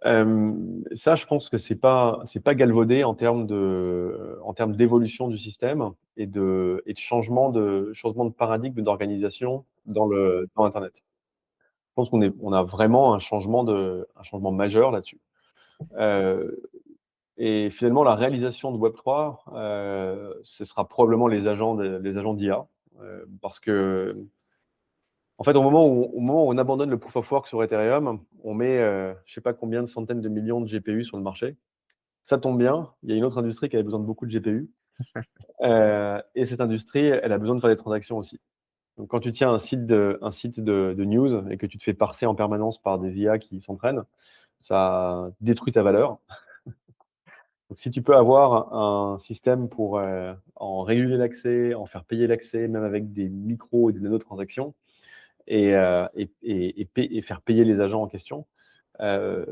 Ça, je pense que c'est pas galvaudé en termes d'évolution du système et de changement de paradigme d'organisation dans Internet. Je pense on a vraiment un changement majeur là-dessus. Euh, et finalement, la réalisation de Web3, ce sera probablement les agents d'IA, parce que en fait, au moment où on abandonne le proof of work sur Ethereum, on met, je sais pas combien de centaines de millions de GPU sur le marché. Ça tombe bien, il y a une autre industrie qui avait besoin de beaucoup de GPU. Et cette industrie, elle a besoin de faire des transactions aussi. Donc, quand tu tiens un site de news et que tu te fais parser en permanence par des IA qui s'entraînent, ça détruit ta valeur. Donc, si tu peux avoir un système pour en réguler l'accès, en faire payer l'accès, même avec des micros et des nanotransactions, et faire payer les agents en question, euh,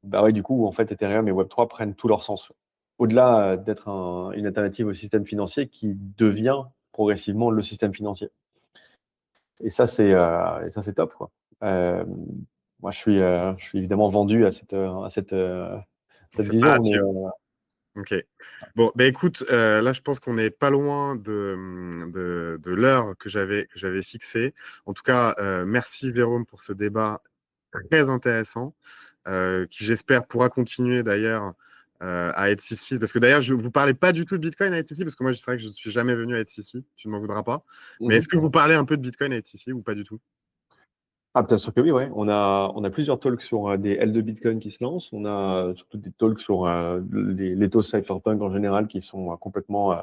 bah ouais, du coup, en fait, Ethereum et Web3 prennent tout leur sens. Au-delà d'être une alternative au système financier qui devient progressivement le système financier. Et ça, c'est top, quoi. Moi, je suis évidemment vendu à cette C'est pas vision, on est, là-dessus. Ok. Bon, bah écoute, là, je pense qu'on n'est pas loin de l'heure que j'avais fixée. En tout cas, merci Jérôme pour ce débat très intéressant, qui j'espère pourra continuer d'ailleurs à EthCC. Parce que d'ailleurs, je ne vous parlez pas du tout de Bitcoin à EthCC, parce que moi, c'est vrai que je ne suis jamais venu à EthCC, tu ne m'en voudras pas. Mais est-ce que vous parlez un peu de Bitcoin à EthCC ou pas du tout? Ah, bien sûr que oui, ouais. On a plusieurs talks sur des L2 Bitcoin qui se lancent. On a surtout des talks sur les taux cypherpunk en général qui sont complètement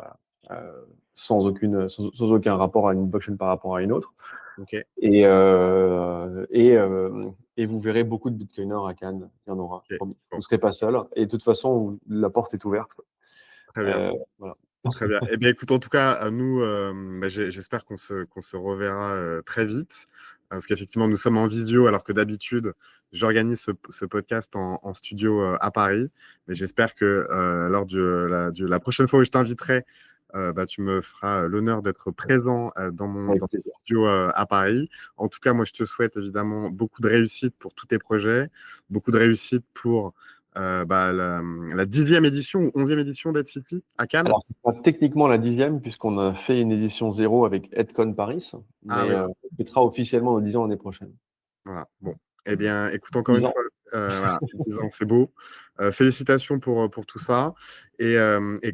sans aucun rapport à une blockchain par rapport à une autre. Ok, Et, euh, et, euh, et vous verrez beaucoup de Bitcoiners à Cannes. Il y en aura, ok. promis. Vous Bon, ne serez pas seul. Et de toute façon, la porte est ouverte, quoi. très bien. Voilà. Très bien. Eh bien, écoute, en tout cas, nous, bah, j'espère qu'on se reverra très vite. Parce qu'effectivement, nous sommes en visio, alors que d'habitude, j'organise ce podcast en studio à Paris. Mais j'espère que lors de la prochaine fois où je t'inviterai, bah, tu me feras l'honneur d'être présent Avec dans mon plaisir. studio à Paris. En tout cas, moi, je te souhaite évidemment beaucoup de réussite pour tous tes projets, beaucoup de réussite pour bah, la 10e édition ou 11e édition d'Ed City à Cannes. Alors, c'est pas techniquement la 10e, puisqu'on a fait une édition zéro avec EdCon Paris, Ah mais oui, on fêtera officiellement nos 10 ans l'année prochaine. voilà. Bon. Eh bien, écoute, encore 10 une ans. fois, voilà, 10 ans, c'est beau. Félicitations pour tout ça. Et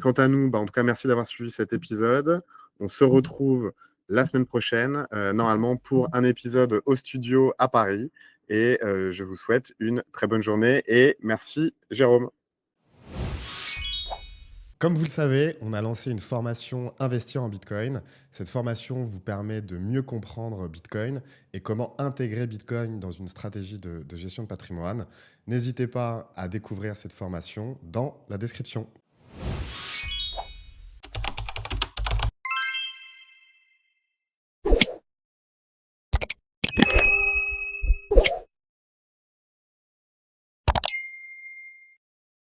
quant à nous, bah, en tout cas, merci d'avoir suivi cet épisode. On se retrouve la semaine prochaine, normalement, pour un épisode au studio à Paris. Et je vous souhaite une très bonne journée. Et merci, Jérôme. Comme vous le savez, on a lancé une formation Investir en Bitcoin. Cette formation vous permet de mieux comprendre Bitcoin et comment intégrer Bitcoin dans une stratégie de gestion de patrimoine. N'hésitez pas à découvrir cette formation dans la description.